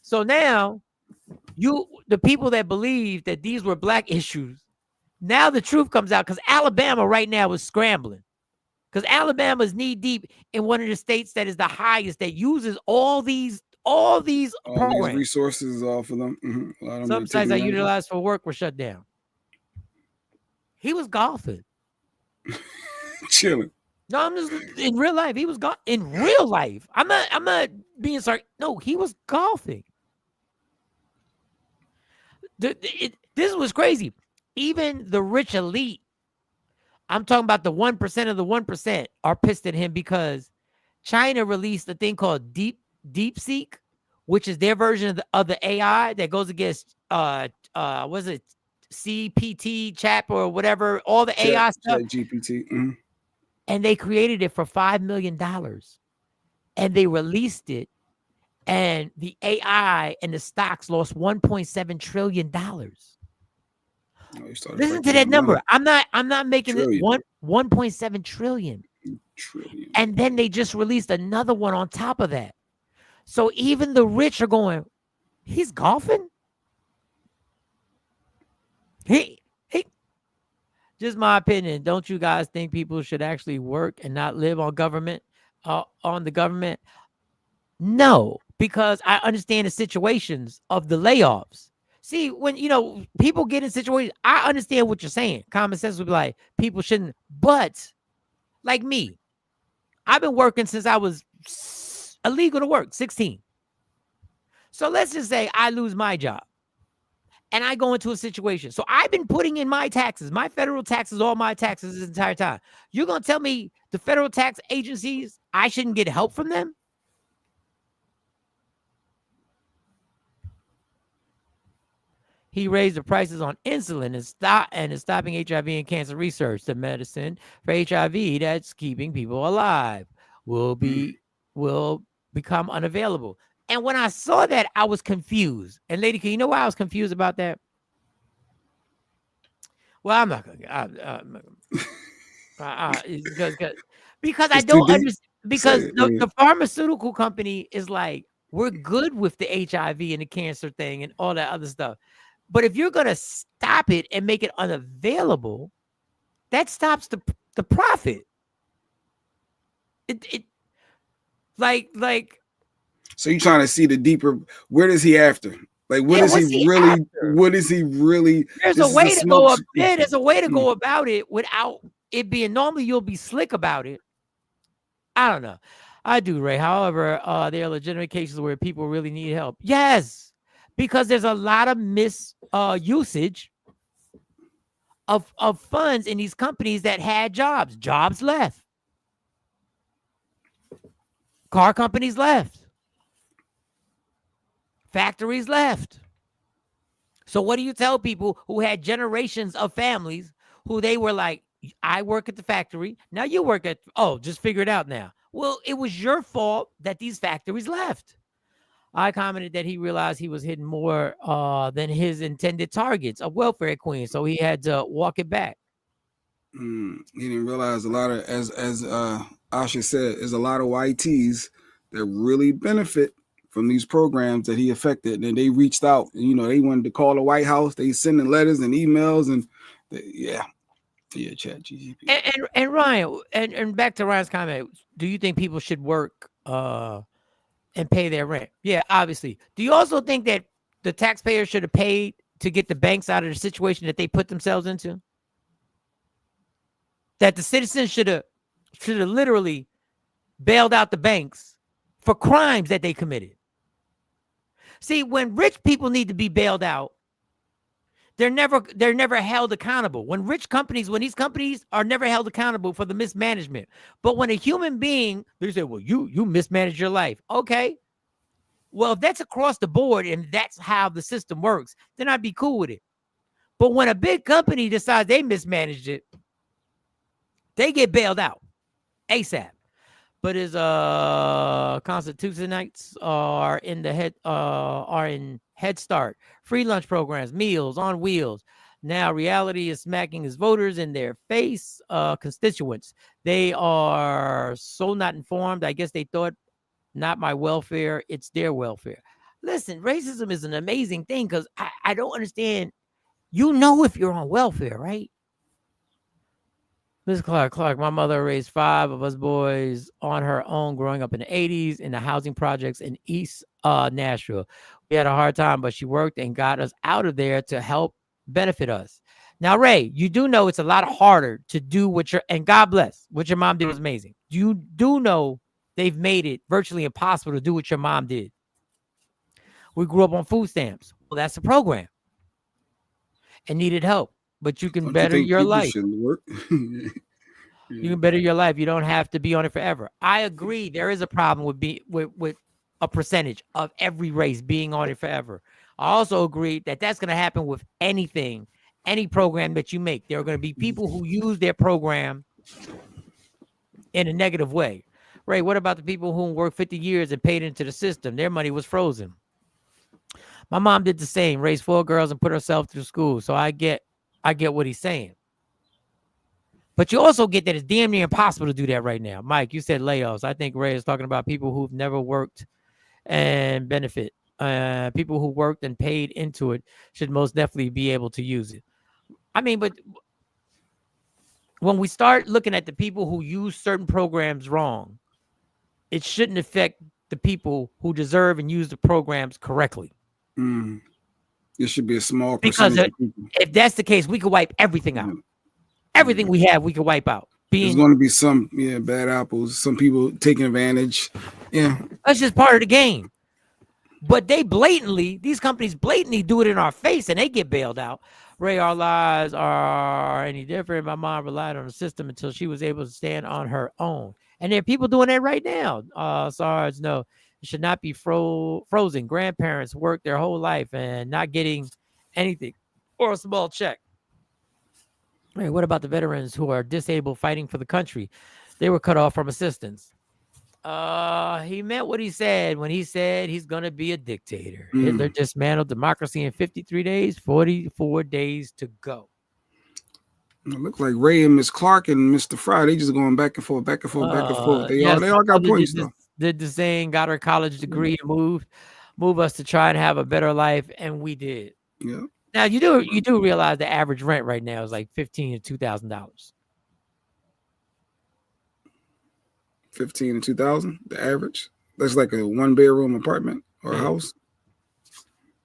So now, the people that believe that these were black issues, now the truth comes out because Alabama right now is scrambling. Because Alabama is knee deep in one of the states that is the highest, that uses all these programs. These resources for them. Mm-hmm. Some sites I utilized for work were shut down. He was golfing. Chilling. No, I'm just in real life. He was in real life. I'm not being sorry. No, he was golfing. This was crazy. Even the rich elite, I'm talking about the 1% of the 1%, are pissed at him because China released a thing called DeepSeek, which is their version of the AI that goes against was it CPT, Chat, or whatever, all the AI stuff. GPT. Mm-hmm. And they created it for $5 million. And they released it. And the AI and the stocks lost $1.7 trillion. Listen to that number. I'm not making it 1.7 trillion. And then they just released another one on top of that. So even the rich are going, he's golfing? Hey, just my opinion. Don't you guys think people should actually work and not live on government, on the government? No, because I understand the situations of the layoffs. See, when, people get in situations, I understand what you're saying. Common sense would be like, people shouldn't. But like me, I've been working since I was illegal to work, 16. So let's just say I lose my job and I go into a situation. So I've been putting in my taxes, my federal taxes, all my taxes this entire time. You're going to tell me the federal tax agencies, I shouldn't get help from them? He raised the prices on insulin and is stopping HIV and cancer research. The medicine for HIV that's keeping people alive will become unavailable. And when I saw that, I was confused. And lady, you know why I was confused about that? Well, I'm not gonna. Because I don't understand. Because the pharmaceutical company is like, we're good with the HIV and the cancer thing and all that other stuff. But if you're going to stop it and make it unavailable, that stops the profit. So you're trying to see the deeper, where is he after? Like, what is he really? There's a way to go there's a way to go about it without it being, normally you'll be slick about it. I don't know. I do, Ray. However, there are legitimate cases where people really need help. Yes. Because there's a lot of usage of funds in these companies that had jobs. Jobs left. Car companies left. Factories left. So what do you tell people who had generations of families who they were like, I work at the factory. Now you work at, just figure it out now. Well, it was your fault that these factories left. I commented that he realized he was hitting more than his intended targets of welfare queen, so he had to walk it back. He didn't realize a lot of, as Asha said, there's a lot of YTs that really benefit from these programs that he affected, and they reached out. They wanted to call the White House. They sending letters and emails, and chat GGP. And Ryan, and back to Ryan's comment, do you think people should work and pay their rent? Yeah, obviously. Do you also think that the taxpayers should have paid to get the banks out of the situation that they put themselves into? That the citizens should have should have literally bailed out the banks for crimes that they committed. See, when rich people need to be bailed out, they're never held accountable. When these companies are never held accountable for the mismanagement. But when a human being, they say, well, you mismanage your life. Okay. Well, if that's across the board and that's how the system works, then I'd be cool with it. But when a big company decides they mismanaged it, they get bailed out ASAP. But as Constitutionites are in Head Start, free lunch programs, meals on wheels. Now reality is smacking his voters in their face. Constituents, they are so not informed. I guess they thought not my welfare, it's their welfare. Listen, racism is an amazing thing because I don't understand. You know if you're on welfare, right? Ms. Clark, my mother raised 5 of us boys on her own growing up in the 80s in the housing projects in East Nashville. We had a hard time, but she worked and got us out of there to help benefit us. Now, Ray, you do know it's a lot harder to do and God bless, what your mom did was amazing. You do know they've made it virtually impossible to do what your mom did. We grew up on food stamps. Well, that's the program. And needed help. But you can better your life. Work? You can better your life. You don't have to be on it forever. I agree. There is a problem with a percentage of every race being on it forever. I also agree that that's going to happen with anything, any program that you make. There are going to be people who use their program in a negative way. Ray, what about the people who worked 50 years and paid into the system? Their money was frozen. My mom did the same, raised 4 girls and put herself through school. So I get what he's saying. But you also get that it's damn near impossible to do that right now. Mike, you said layoffs. I think Ray is talking about people who've never worked and benefit. People who worked and paid into it should most definitely be able to use it. I mean, but when we start looking at the people who use certain programs wrong, it shouldn't affect the people who deserve and use the programs correctly. It should be a small percentage. Because if that's the case, we could wipe everything out. Everything we have, we could wipe out. There's going to be some bad apples, some people taking advantage. Yeah. That's just part of the game. But these companies blatantly do it in our face and they get bailed out. Ray, our lives are any different. My mom relied on the system until she was able to stand on her own. And there are people doing that right now. Sarge, no, it should not be frozen. Grandparents work their whole life and not getting anything or a small check. Hey, what about the veterans who are disabled fighting for the country? They were cut off from assistance. He meant what he said when he said he's going to be a dictator. Hitler dismantled democracy in 53 days, 44 days to go. It looked like Ray and Miss Clark and Mr. Fry, they just going back and forth, back and forth, back and forth. They all got points, though. Did the same, got her college degree and move us to try and have a better life, and we did. Yeah. Now you do realize the average rent right now is like $1,500 to $2,000. $1,500 to $2,000, the average. That's like a 1-bedroom apartment or a house.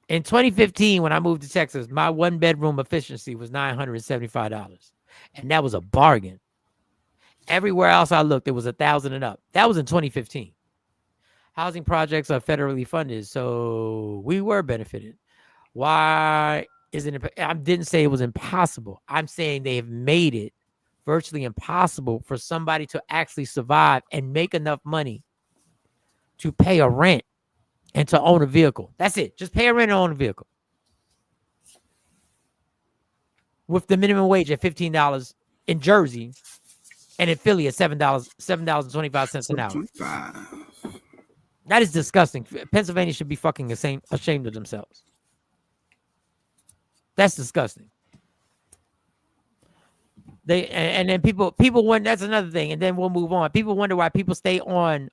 In 2015, when I moved to Texas, my 1-bedroom efficiency was $975, and that was a bargain. Everywhere else I looked, it was $1,000 and up. That was in 2015. Housing projects are federally funded, so we were benefited. Why isn't it? I didn't say it was impossible. I'm saying they have made it virtually impossible for somebody to actually survive and make enough money to pay a rent and to own a vehicle. That's it. Just pay a rent and own a vehicle. With the minimum wage at $15 in Jersey and in Philly at $7.25 an hour. That is disgusting. Pennsylvania should be fucking ashamed of themselves. That's disgusting. And then people wonder, that's another thing, and then we'll move on. People wonder why people stay on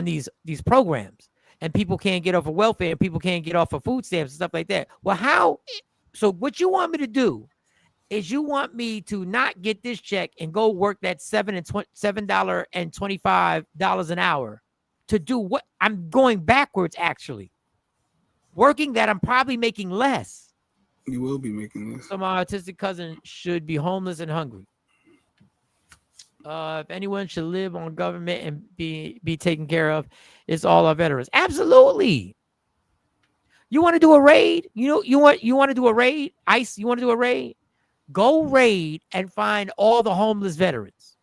these programs, and people can't get off of welfare, and people can't get off of food stamps and stuff like that. Well, how? So what you want me to do is you want me to not get this check and go work that $7.25 an hour to do what? I'm going backwards, actually. Working that I'm probably making less. You will be making less. So my autistic cousin should be homeless and hungry. If anyone should live on government and be taken care of, it's all our veterans. Absolutely. You want to do a raid? You want to do a raid? ICE, you want to do a raid? Go raid and find all the homeless veterans.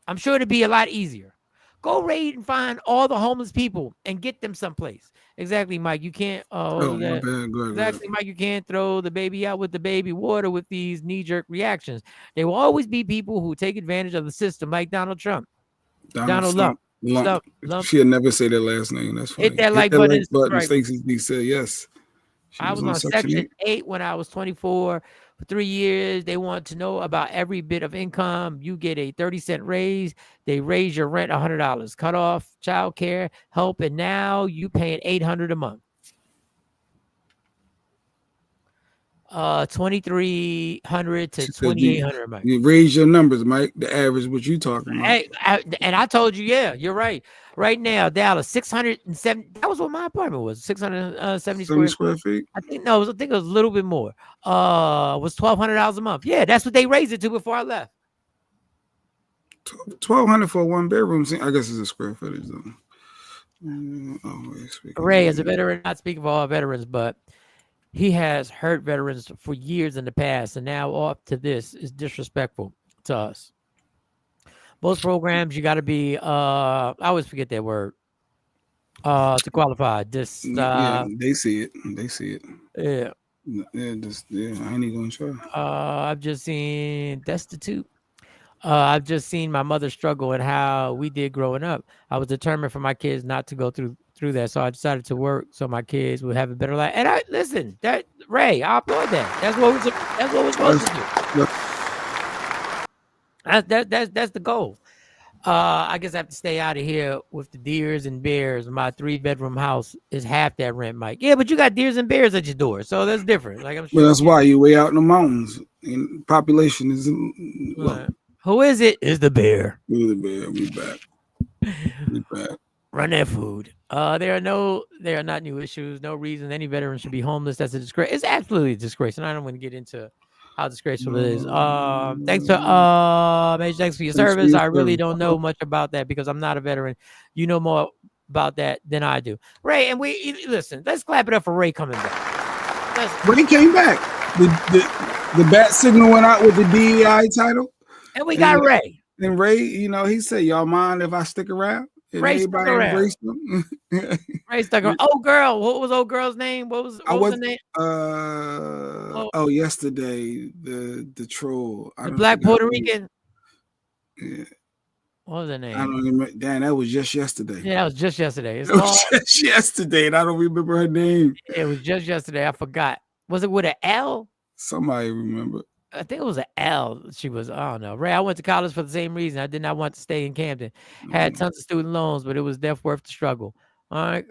I'm sure it'd be a lot easier. Go raid and find all the homeless people and get them someplace. Exactly, Mike. You can't. Oh, my bad. Go ahead, Exactly, Mike. You can't throw the baby out with the baby water with these knee-jerk reactions. There will always be people who take advantage of the system, like Donald Trump. Donald Lump. She'll never say their last name. That's funny. Hit that like button. Stacey D said yes. I was on Section 8 when I was 24 for 3 years. They want to know about every bit of income. You get a 30-cent raise. They raise your rent $100. Cut off child care, help, and now you paying $800 a month. 2,300 to 2,800 a month. You raise your numbers, Mike. The average, what you talking about? Hey, and I told you, yeah, you're right. Right now, Dallas, 607. That was what my apartment was. 670 square feet. I think it was a little bit more. Was $1,200 a month. Yeah, that's what they raised it to before I left. $1,200 for a one bedroom. I guess it's a square footage though. Ray, as a veteran, not speaking for all veterans, but he has hurt veterans for years in the past, and now off to this is disrespectful to us. Most programs, you got to be, I always forget that word, to qualify. Yeah, they see it. Yeah. I ain't even gonna try. I've just seen destitute. I've just seen my mother struggle and how we did growing up. I was determined for my kids not to go through that, so I decided to work so my kids would have a better life. And I listen, that Ray, I applaud that. That's what we're supposed to do. That's the goal. I guess I have to stay out of here with the deers and bears. My 3-bedroom house is half that rent, Mike. Yeah, but you got deers and bears at your door, so that's different. Like I'm sure. Well, that's why you way out in the mountains. And population is low. Who is it? Is the bear? We're the bear. We back. Run that food. There are not new issues. No reason any veteran should be homeless. That's a disgrace. It's absolutely a disgrace, and I don't want to get into how disgraceful it is. Thanks for your service. I really don't know much about that because I'm not a veteran. You know more about that than I do. Ray, and listen, let's clap it up for Ray coming back. When he came back, the bat signal went out with the DEI title. And we got Ray. And Ray, he said, y'all mind if I stick around? And Ray stuck around. Ray stuck around. Oh, girl. What was old girl's name? What was her name? Yesterday, the troll. The black Puerto Rican. Yeah. What was her name? I don't remember. Dan, that was just yesterday. Yeah, that was just yesterday. It was just yesterday, and I don't remember her name. It was just yesterday. I forgot. Was it with an L? Somebody remember. I think it was an L. She was, I don't know. Ray, I went to college for the same reason. I did not want to stay in Camden. Had tons of student loans, but it was definitely worth the struggle. All right,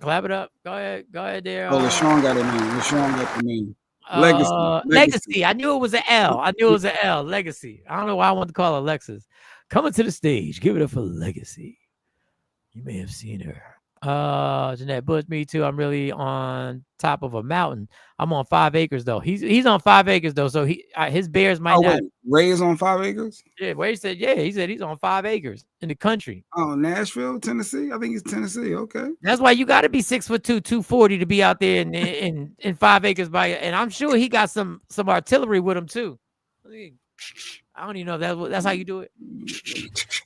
clap it up. Go ahead there. Oh, LaShawn got a name. LaShawn got the name. Legacy. I knew it was an L. Legacy. I don't know why I wanted to call her Alexis. Coming to the stage. Give it up for Legacy. You may have seen her. Jeanette Bush, me too. I'm really on top of a mountain. I'm on 5 acres though. He's on 5 acres though, so his bears might not. Wait, Ray is on 5 acres. Yeah, Ray said he said he's on 5 acres in the country. Oh, Nashville, Tennessee. I think it's Tennessee. Okay, that's why you got to be 6'2", 240 to be out there in 5 acres and I'm sure he got some artillery with him too. I don't even know if that's how you do it.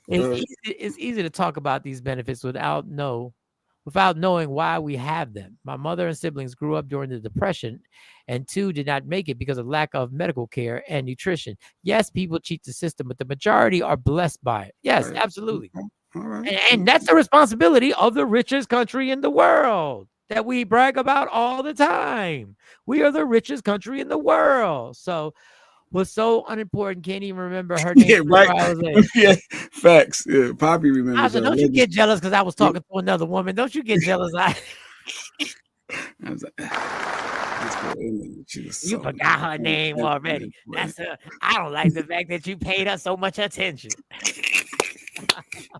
It's easy to talk about these benefits without knowing why we have them. My mother and siblings grew up during the Depression, and 2 did not make it because of lack of medical care and nutrition. Yes, people cheat the system, but the majority are blessed by it. Yes, absolutely. All right. And that's the responsibility of the richest country in the world that we brag about all the time. We are the richest country in the world. So was so unimportant, can't even remember her name. Yeah, right. Yeah, facts. Yeah, Poppy remembers. I said, don't you get jealous because I was talking to another woman. Don't you get jealous? I was like, you forgot her name already. That's I don't like the fact that you paid her so much attention.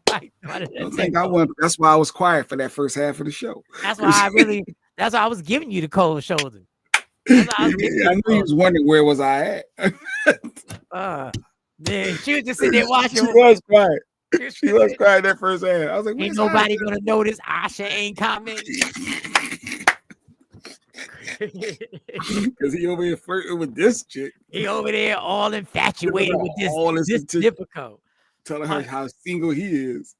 That's why I was quiet for that first half of the show. That's why I was giving you the cold shoulder. I knew he was wondering where was I at. Yeah, she was just sitting there watching. She was quiet. She She was quiet that first half. I was like, Ain't "Where's nobody Asha?" gonna notice. Asha ain't commenting. Because he over here flirting with this chick. He over there all infatuated with all this difficult. Telling her how single he is.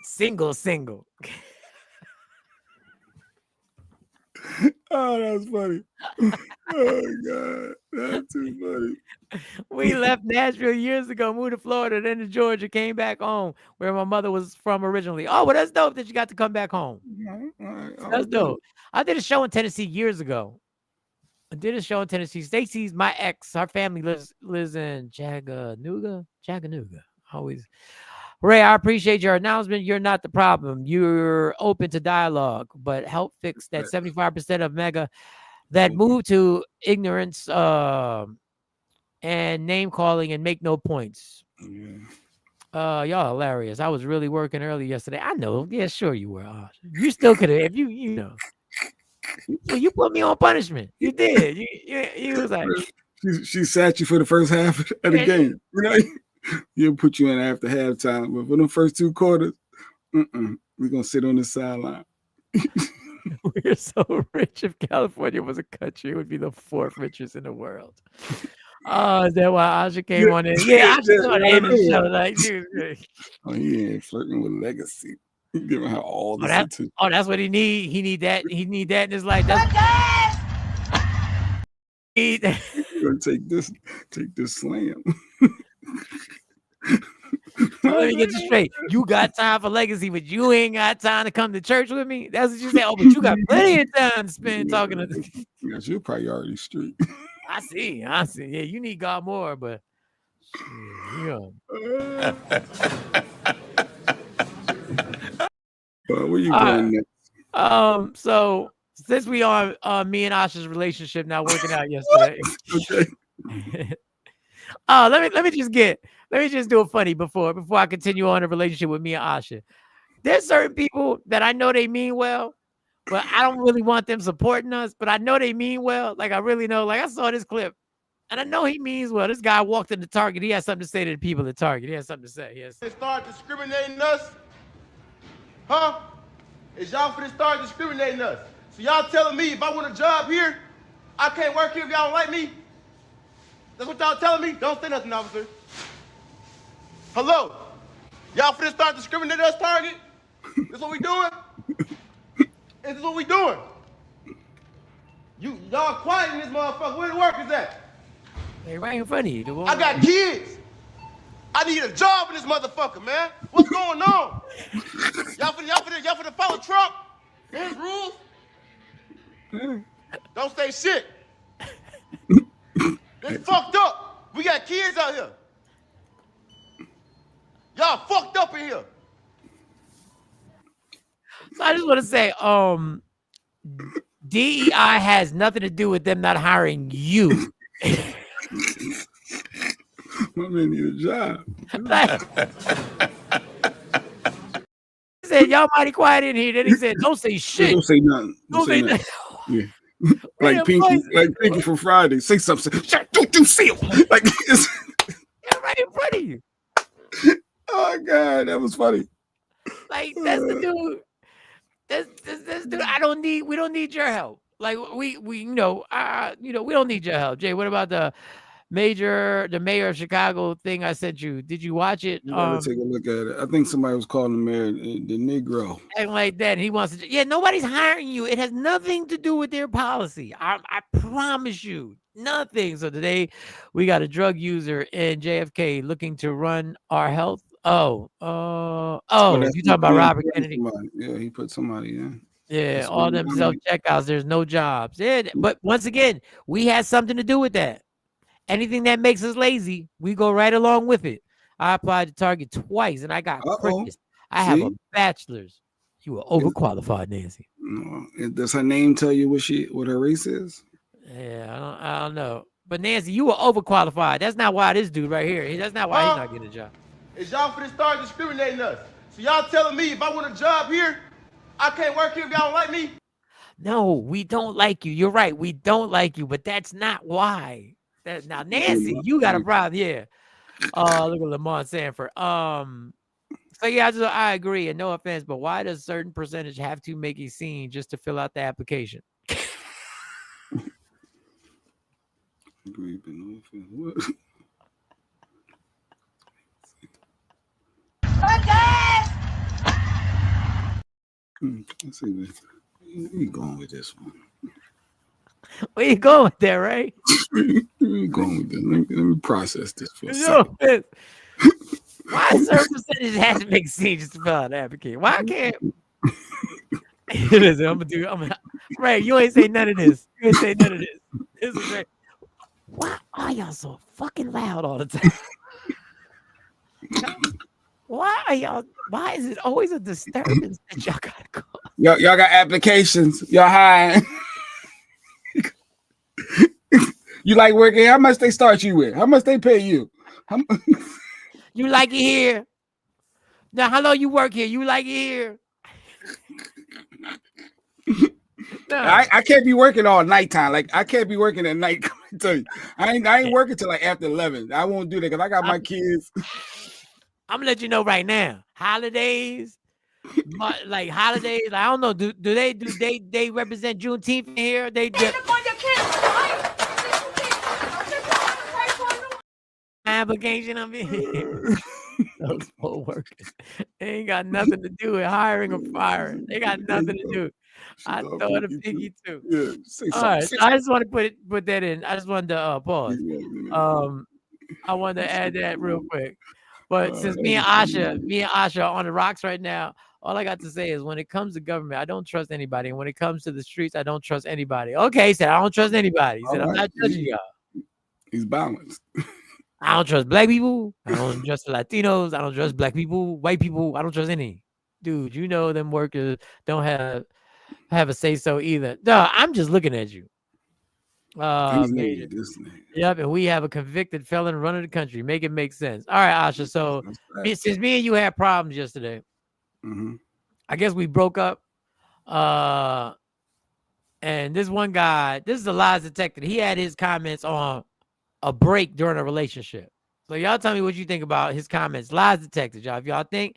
Single. Oh, that's funny. Oh God, that's too funny. We left Nashville years ago, moved to Florida, then to Georgia, came back home where my mother was from originally. Oh, well, that's dope that you got to come back home. That's dope. I did a show in Tennessee years ago. Stacy's my ex. Her family lives in Chattanooga. Always. Ray, I appreciate your announcement. You're not the problem. You're open to dialogue, but help fix that 75% of mega that move to ignorance and name calling and make no points. Y'all hilarious. I was really working early yesterday. I know. Yeah, sure you were. You still could have, if you know. You put me on punishment. You did. You was like, she sat you for the first half of the game. You know, you'll put you in after halftime, but for the first 2 quarters, we're gonna sit on the sideline. We're so rich. If California was a country, it would be the 4th richest in the world. Oh, is that why Asha came on in? Yeah, Asha's on the show. Like, dude. Oh, he ain't flirting with legacy. He's giving her all this attention. Oh, that's what he need. He need that. He need that in his life. That's You're gonna take this slam. Let me get you straight. You got time for legacy, but you ain't got time to come to church with me. That's what you say. Oh, but you got plenty of time to spend talking to. That's your priority street. I see. Yeah, you need God more, but where you going next? So since we are me and Asha's relationship now working out yesterday. Okay. Let me just do it funny before I continue on a relationship with me and Asha. There's certain people that I know they mean well, but I don't really want them supporting us, but I know they mean well. Like I really know, like I saw this clip and I know he means well. This guy walked into Target. He has something to say to the people at Target. He has something to say. Yes. They start discriminating us? Huh? Is y'all finna start discriminating us? So y'all telling me if I want a job here, I can't work here if y'all don't like me? That's what y'all telling me? Don't say nothing, officer. Hello? Y'all finna start discriminating us, Target? This what we doing? Is this what we doing? Y'all quiet in this motherfucker. Where the workers at? Hey, right in front of you. I got kids. I need a job in this motherfucker, man. What's going on? Y'all finna follow Trump and his rules? Don't say shit. It's fucked up. We got kids out here. Y'all fucked up in here. So I just want to say, DEI has nothing to do with them not hiring you. My man need a job. He said, y'all mighty quiet in here. Then he said, don't say shit. Don't say nothing. Don't say nothing. Yeah. Like Pinky from Friday. Say something. Don't you see him? Like it's right in front of you. Oh God, that was funny. Like that's the dude. This dude. We don't need your help. Like we we don't need your help. Jay, what about the mayor of Chicago thing I sent you? Did you watch it? You gotta take a look at it. I think somebody was calling the mayor the Negro. And like that, he wants to. Yeah, nobody's hiring you. It has nothing to do with their policy. I promise you, nothing. So today, we got a drug user in JFK looking to run our health. You talking about Robert Kennedy? Yeah, he put somebody in. Yeah, all them self-checkouts. There's no jobs. Yeah, but once again, we had something to do with that. Anything that makes us lazy, we go right along with it. I applied to Target twice, and I got crickets. I have a bachelor's. You were overqualified, Nancy. Does her name tell you what her race is? Yeah, I don't know. But Nancy, you were overqualified. That's not why this dude right here. That's not why he's not getting a job. Is y'all finna start discriminating us? So y'all telling me if I want a job here, I can't work here if y'all don't like me? No, we don't like you. You're right. We don't like you, but that's not why. Now, Nancy, you got a problem. Yeah. Look at Lamont Sanford. So yeah, I agree, and no offense, but why does a certain percentage have to make a scene just to fill out the application? Agree, but no offense. What? Let's see. Where you going with this one? Where you going with that, right? Where you going with this? Let me process this for a second. Why a certain percentage has to make a scene just to fill out the application? Why can't? Listen, Ray, you ain't say none of this. You ain't say none of this. This is Ray. Why are y'all so fucking loud all the time? Why is it always a disturbance that y'all gotta go? Y'all got applications. Y'all hiring. You like working? How much they start you with? How much they pay you? You like it here? Now, how long you work here? You like it here? No. I can't be working all nighttime. Like I can't be working at night. I tell you, I ain't working till like after 11. I won't do that because I got my kids. I'm gonna let you know right now. Holidays, like holidays. I don't know. Do they represent Juneteenth here? They application of it. Those poor workers. They ain't got nothing to do with hiring or firing. They got nothing to do. I thought of Piggy too. Yeah, all right. So I just want to put that in. I just wanted to pause. I wanted to add that real quick. But since me and Asha are on the rocks right now, all I got to say is when it comes to government, I don't trust anybody. And when it comes to the streets, I don't trust anybody. Okay, he said, I don't trust anybody. He said, I'm not judging y'all. He's balanced. I don't trust black people. I don't trust Latinos. I don't trust black people, white people. I don't trust any. Dude, you know them workers don't have a say so either. No, I'm just looking at you. Yep, and we have a convicted felon running the country. Make it make sense. All right, Asha. So since me and you had problems yesterday, I guess we broke up. And this one guy, this is a lies detector. He had his comments on a break during a relationship. So y'all tell me what you think about his comments. Lies detected, y'all. If y'all think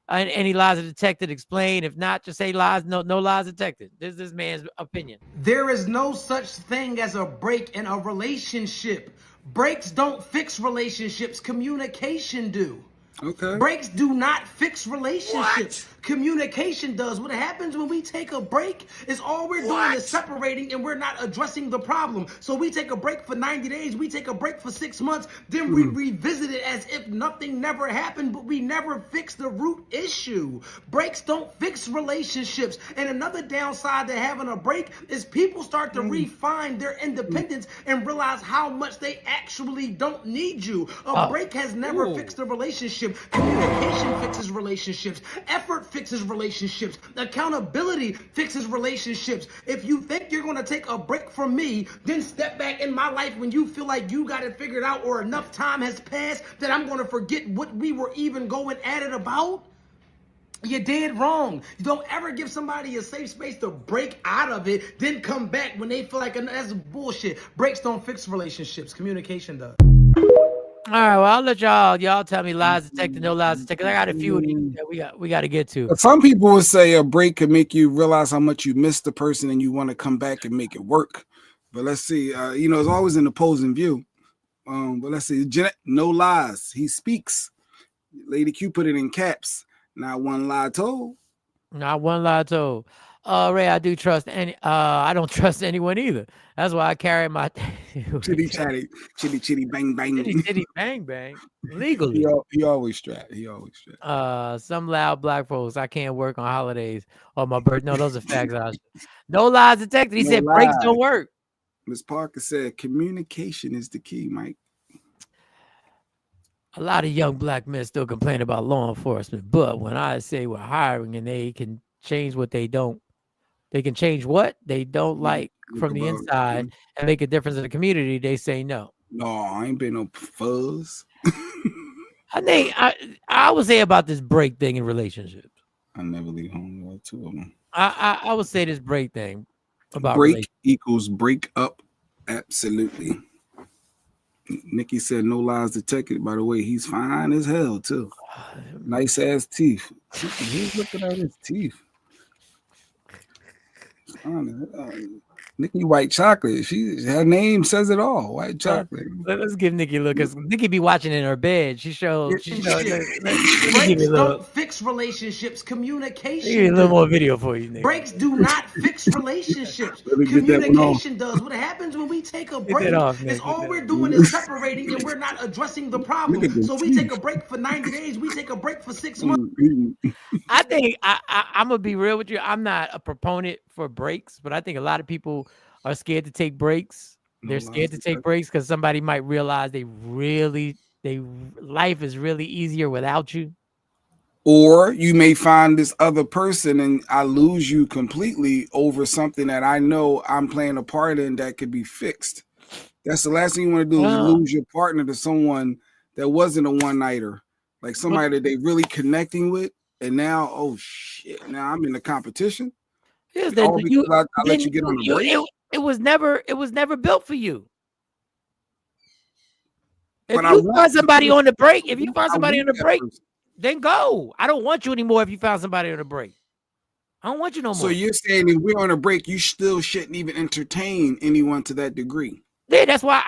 any lies are detected, explain. If not, just say lies. No lies detected. This is this man's opinion. There is no such thing as a break in a relationship. Breaks don't fix relationships. Communication do. Okay. Breaks do not fix relationships. Communication does. What happens when we take a break is all we're doing is separating and we're not addressing the problem. So we take a break for 90 days. We take a break for 6 months. Then we revisit it as if nothing never happened, but we never fixed the root issue. Breaks don't fix relationships. And another downside to having a break is people start to refine their independence and realize how much they actually don't need you. A break has never fixed a relationship. Communication fixes relationships. Effort fixes relationships. Accountability fixes relationships. If you think you're going to take a break from me, then step back in my life when you feel like you got it figured out or enough time has passed that I'm going to forget what we were even going at it about. You did wrong. You don't ever give somebody a safe space to break out of it, then come back when they feel like that's bullshit. Breaks don't fix relationships. Communication does. All right, well, I'll let y'all tell me lies detected, no lies detected. I got a few of these that we got to get to. Some people would say a break can make you realize how much you missed the person and you want to come back and make it work. But let's see, it's always an opposing view. But let's see, no lies. He speaks. Lady Q put it in caps. Not one lie told. Not one lie told. Ray, I do trust I don't trust anyone either. That's why I carry my chitty chatty, chitty chitty bang bang, chitty bang bang legally. He always strap. Some loud black folks. I can't work on holidays or my birthday. No, those are facts. No lies detected. He said breaks don't work. Ms. Parker said communication is the key, Mike. A lot of young black men still complain about law enforcement, but when I say we're hiring and they can change what they don't, they can change what they don't like from the inside and make a difference in the community, they say no. No, I ain't been no fuzz. I would say about this break thing in relationships. I never leave home without two of them. I would say this break thing about break equals break up. Absolutely. Nikki said no lies detected. By the way, he's fine as hell too. Nice ass teeth. He's looking at his teeth. Nikki White Chocolate. Her name says it all. White Chocolate. Let's give Nikki a look, because Nikki be watching in her bed. She showed. Breaks don't fix relationships. Communication. Give me a little more video for you, Nikki. Breaks do not fix relationships. Communication does. What happens when we take a break is all we're doing is separating, and we're not addressing the problem. So we take a break for 90 days. We take a break for 6 months. I think I'm gonna be real with you. I'm not a proponent for breaks, but I think a lot of people are scared to take breaks. They're scared to take breaks because somebody might realize life is really easier without you. Or you may find this other person and I lose you completely over something that I know I'm playing a part in that could be fixed. That's the last thing you want to do is lose your partner to someone that wasn't a one-nighter, like somebody that they really connecting with. And now, oh shit! Now I'm in the competition. Yeah, I let you get on the break. It was never built for you. If But you find somebody on the break, then go. I don't want you anymore. If you found somebody on a break, I don't want you no more. So you're saying if we're on a break, you still shouldn't even entertain anyone to that degree? Yeah, that's why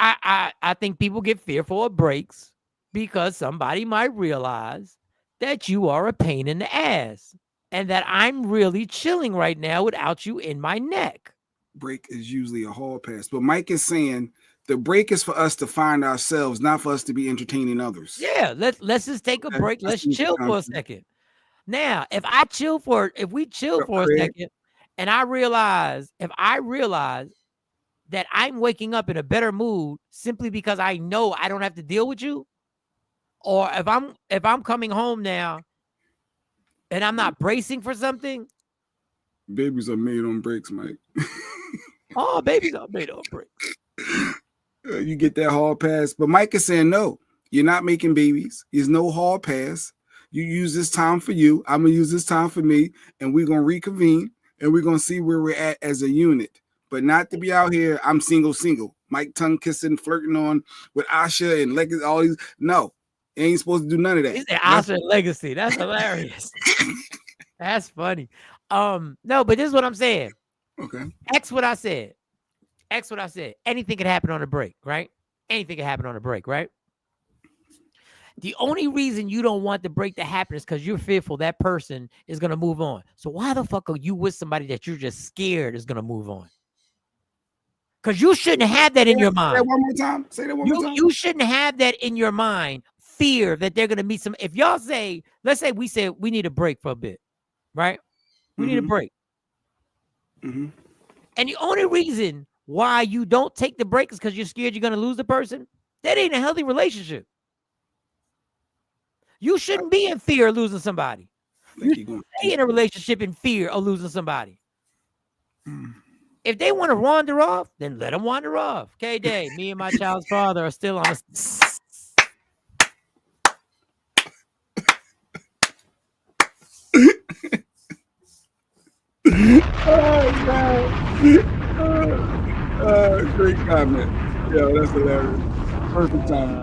I think people get fearful of breaks, because somebody might realize that you are a pain in the ass and that I'm really chilling right now without you in my neck. Break is usually a hall pass, but Mike is saying the break is for us to find ourselves, not for us to be entertaining others. Yeah, let's just take a break. Let's chill for a second. Now, if we chill for a second, and I realize that I'm waking up in a better mood simply because I know I don't have to deal with you, or if I'm coming home now and I'm not bracing for something. Babies are made on breaks, Mike. Oh, babies are made on breaks. You get that hall pass, but Mike is saying no. You're not making babies. There's no hall pass. You use this time for you. I'm gonna use this time for me, and we're gonna reconvene, and we're gonna see where we're at as a unit. But not to be out here. I'm single. Mike tongue kissing, flirting on with Asha and Legacy. All these. No, ain't supposed to do none of that. He said Asha and Legacy. That's hilarious. That's funny. No, but this is what I'm saying. Okay. X what I said. Anything can happen on a break, right? Anything can happen on a break, right? The only reason you don't want the break to happen is because you're fearful that person is going to move on. So why the fuck are you with somebody that you're just scared is going to move on? Because you shouldn't have that in your mind. Say that one more time. Say that one more time. You shouldn't have that in your mind. Fear that they're going to meet some. If y'all say, let's say we said we need a break for a bit, right? We need a break. Mm-hmm. And the only reason why you don't take the break is because you're scared you're going to lose the person. That ain't a healthy relationship. You shouldn't be in fear of losing somebody. You shouldn't be in a relationship in fear of losing somebody. If they want to wander off, then let them wander off. K-Day, me and my child's father are still on. Great comment. Yeah, that's hilarious. Perfect time.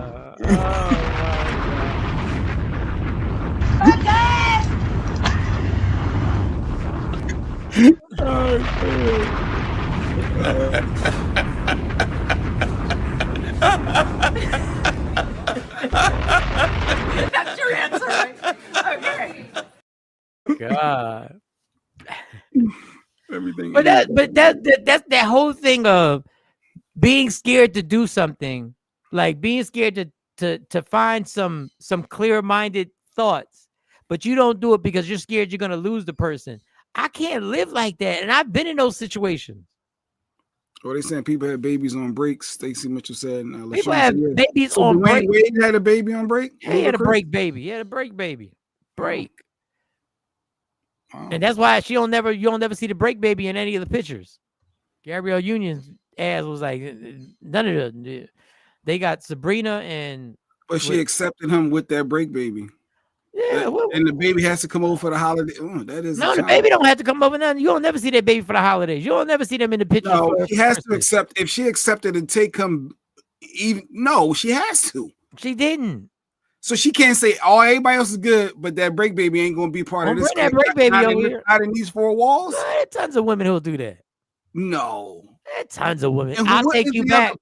That's your answer, right? Okay. God. Everything. But that's that whole thing of being scared to do something, like being scared to find some clear-minded thoughts, but you don't do it because you're scared you're gonna lose the person. I can't live like that, and I've been in those situations. They saying people had babies on breaks. Stacey Mitchell said. People have babies on break. Wade had a baby on break. He had a break baby. He had a break baby. Break. And that's why you'll never see the break baby in any of the pictures. Gabrielle Union's ass was like, none of them. They got Sabrina and. But she accepted him with that break baby. Yeah, and the baby has to come over for the holiday. That is no, the baby don't have to come over. Nothing. You'll never see that baby for the holidays. You'll never see them in the pictures. No, he has to accept. If she accepted and take him, Even no, she has to. She didn't. So she can't say, "Oh, everybody else is good," but that break baby ain't gonna be part of this. Bring that break baby over here. Not in these four walls. There tons of women who'll do that. No, there tons of women. And I'll take you back,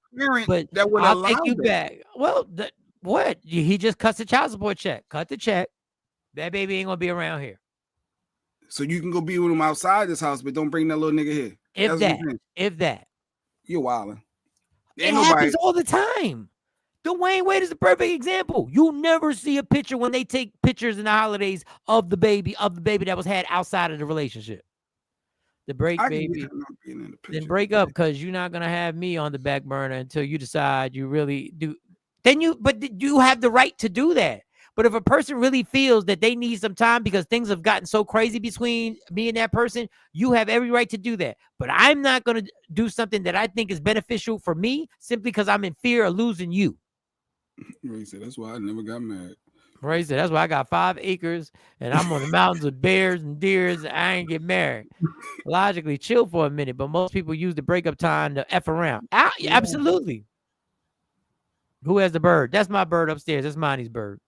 but that would I'll allow take you that? back. Well, what? He just cuts the child support check. Cut the check. That baby ain't gonna be around here. So you can go be with him outside this house, but don't bring that little nigga here. If that. You're wilding. It happens all the time. Dwayne Wade is the perfect example. You'll never see a picture when they take pictures in the holidays of the baby that was had outside of the relationship. The break baby. Then break up because you're not gonna have me on the back burner until you decide you really do. But you have the right to do that. But if a person really feels that they need some time because things have gotten so crazy between me and that person, you have every right to do that. But I'm not going to do something that I think is beneficial for me simply because I'm in fear of losing you. Ray said, that's why I never got married. Ray said, that's why I got 5 acres and I'm on the mountains with bears and deers and I ain't get married. Logically, chill for a minute, but most people use the breakup time to F around. Absolutely. Who has the bird? That's my bird upstairs. That's Monty's bird.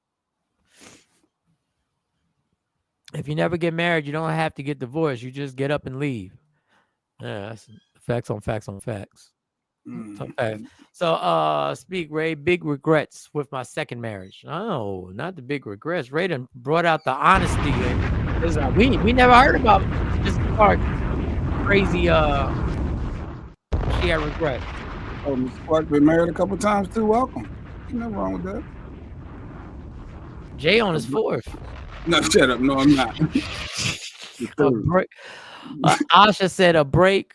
If you never get married, you don't have to get divorced. You just get up and leave. Yeah, that's facts on facts on facts. So, speak, Ray. Big regrets with my second marriage. Oh, not the big regrets. Ray done brought out the honesty. We never heard about this part. Crazy. She had regrets. Oh, Miss Clark been married a couple times too. Welcome. Ain't nothing wrong with that. Jay on his 4th. No, shut up. No, I'm not. Asha said a break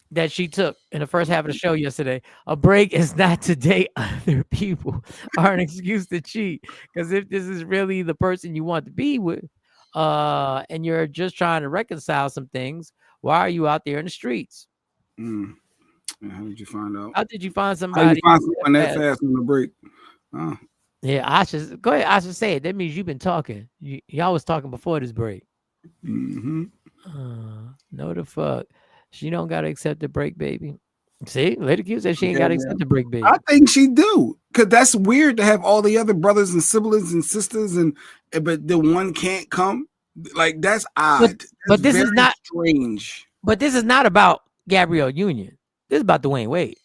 that she took in the first half of the show yesterday. A break is not to date other people or an excuse to cheat. Because if this is really the person you want to be with, and you're just trying to reconcile some things, why are you out there in the streets? How did you find out? How did you find somebody? How did you find someone that fast on the break? Yeah, Asha, go ahead. Asha, say it. That means you've been talking. Y'all was talking before this break. No, the fuck. She don't gotta accept the break, baby. See, Lady Q said she ain't gotta accept the break, baby. I think she do, because that's weird to have all the other brothers and siblings and sisters, but the one can't come. Like that's odd. But this is not strange. But this is not about Gabrielle Union. This is about Dwayne Wade.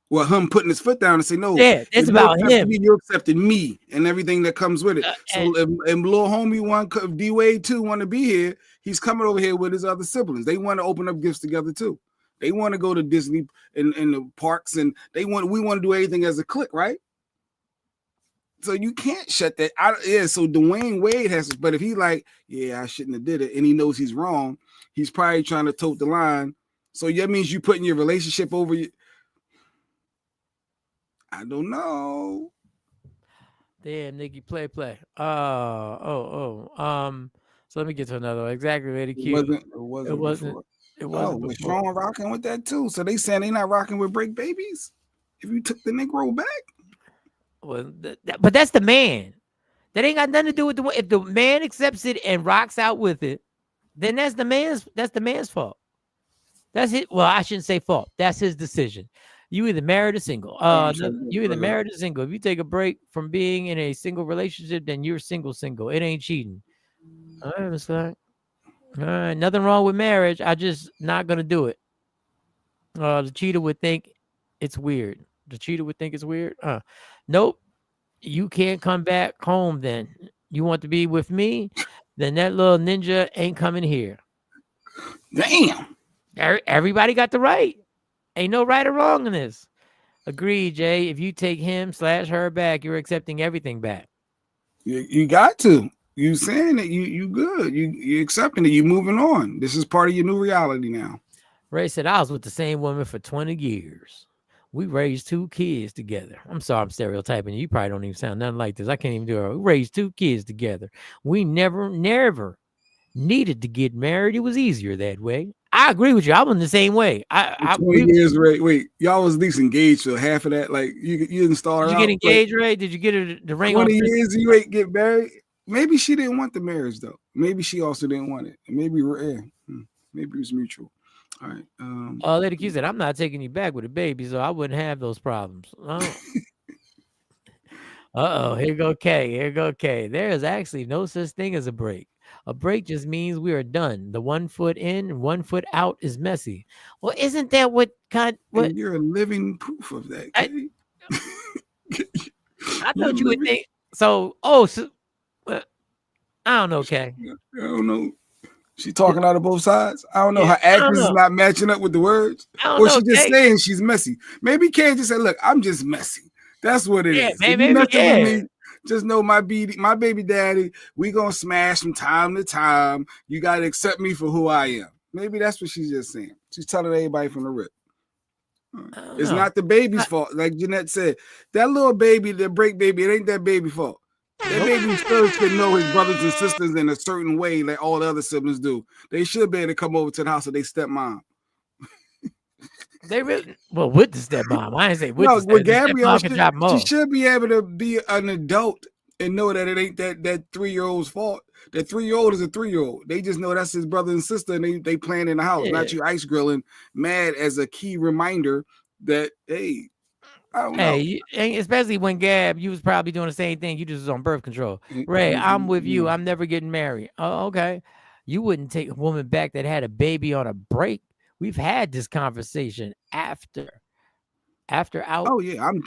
Well, him putting his foot down and say no. Yeah, it's about him. You accepted me and everything that comes with it. So if little homie D Wade too want to be here, he's coming over here with his other siblings. They want to open up gifts together too. They want to go to Disney in the parks, and we want to do everything as a clique, right? So you can't shut that out. Yeah. So Dwayne Wade has, but if he like, yeah, I shouldn't have did it, and he knows he's wrong, he's probably trying to tote the line. So that means you putting your relationship over you. I don't know. Damn, Nikki, play. So let me get to another one. Exactly, Lady Q. It wasn't. Was Sean rocking with that too? So they saying they not rocking with break babies? If you took the Negro back? Well, but that's the man. That ain't got nothing to do with if the man accepts it and rocks out with it, then that's the man's fault. That's it. Well, I shouldn't say fault. That's his decision. You either married or single. You either married or single. If you take a break from being in a single relationship, then you're single. It ain't cheating. All right, Miss Clark. All right, nothing wrong with marriage. I just not gonna do it. The cheater would think it's weird. Nope. You can't come back home then. You want to be with me? Then that little ninja ain't coming here. Damn. Everybody got the right. Ain't no right or wrong in this. Agreed, Jay. If you take him/her back, you're accepting everything back. You got to. You saying that you good. You accepting it. You moving on. This is part of your new reality now. Ray said, I was with the same woman for 20 years. We raised 2 kids together. I'm sorry, I'm stereotyping. You probably don't even sound nothing like this. I can't even do it. We raised 2 kids together. We never needed to get married. It was easier that way. I agree with you. I'm in the same way. 20 years, Ray. Wait, y'all was at least engaged for half of that. Like you didn't start. Did you get engaged, Ray? Did you get the ring? 20 years you ain't get married. Maybe she didn't want the marriage though. Maybe she also didn't want it. Maybe it was mutual. All right. Lady Q said, I'm not taking you back with a baby, so I wouldn't have those problems. Here go K. Here go K. There is actually no such thing as a break. A break just means we are done. The 1 foot in, 1 foot out is messy. Well, isn't that what And you're a living proof of that, K. I thought you would think so. I don't know, K. I don't know. She talking out of both sides. I don't know. Yeah, Her actions is not matching up with the words, don't or know, she just K. saying she's messy. Maybe K just said, "Look, I'm just messy." That's what it is. Man, If you messing yeah. with me, just know my baby daddy. We gonna smash from time to time. You gotta accept me for who I am. Maybe that's what she's just saying. She's telling everybody from the rip. It's not the baby's fault, like Jeanette said. That little baby, the break baby, it ain't that baby's fault. That baby still should know his brothers and sisters in a certain way, like all the other siblings do. They should be able to come over to the house of their stepmom. They really with the stepmom. I didn't say with No, the with stepmom. Gabrielle, She she should be able to be an adult and know that it ain't that 3-year-old's fault. That 3-year-old is a 3-year-old. They just know that's his brother and sister, and they playing in the house, not you ice grilling mad as a key reminder that, hey, I don't know. Especially when Gab, you was probably doing the same thing. You just was on birth control. Ray, I'm with you. I'm never getting married. Oh, okay. You wouldn't take a woman back that had a baby on a break. We've had this conversation after out. Oh yeah, I'm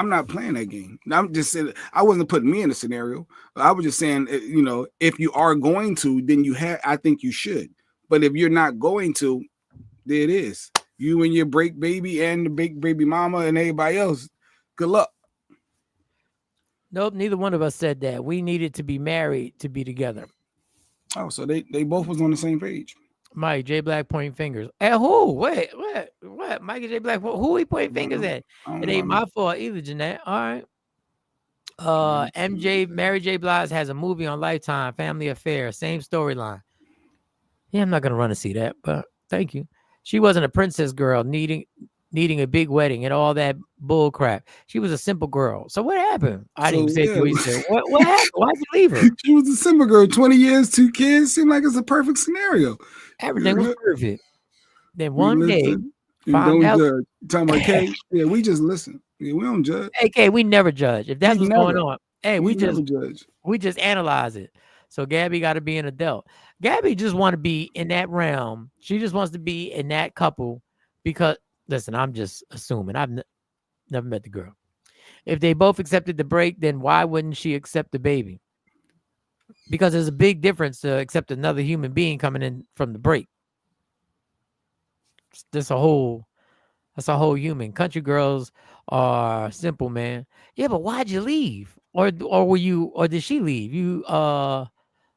not playing that game. I'm just saying I wasn't putting me in a scenario. I was just saying, if you are going to, then I think you should. But if you're not going to, there it is. You and your break baby and the big baby mama and everybody else. Good luck. Nope, neither one of us said that. We needed to be married to be together. Oh, so they both was on the same page. Mike J Black pointing fingers at who? What? Mike J Black, who he pointing fingers at? It ain't my fault either, Jeanette. All right. Mary J Blige has a movie on Lifetime, Family Affair, same storyline. Yeah, I'm not gonna run to see that, but thank you. She wasn't a princess girl needing a big wedding and all that bull crap. She was a simple girl. So what happened? I didn't say what you said. What happened? Why'd you leave her? She was a simple girl, 20 years, 2 kids. Seemed like it's a perfect scenario. Everything was perfect. Then one day, don't judge. Talking about K, yeah, we just listen. Yeah, we don't judge. Hey, K, we never judge. If that's what's going on, hey, we just judge. We just analyze it. So Gabby got to be an adult. Gabby just want to be in that realm. She just wants to be in that couple because, listen, I'm just assuming. I've never met the girl. If they both accepted the break, then why wouldn't she accept the baby? Because there's a big difference to accept another human being coming in from the break. That's a whole human. Country girls are simple, man. Yeah, but why'd you leave? Or did she leave? You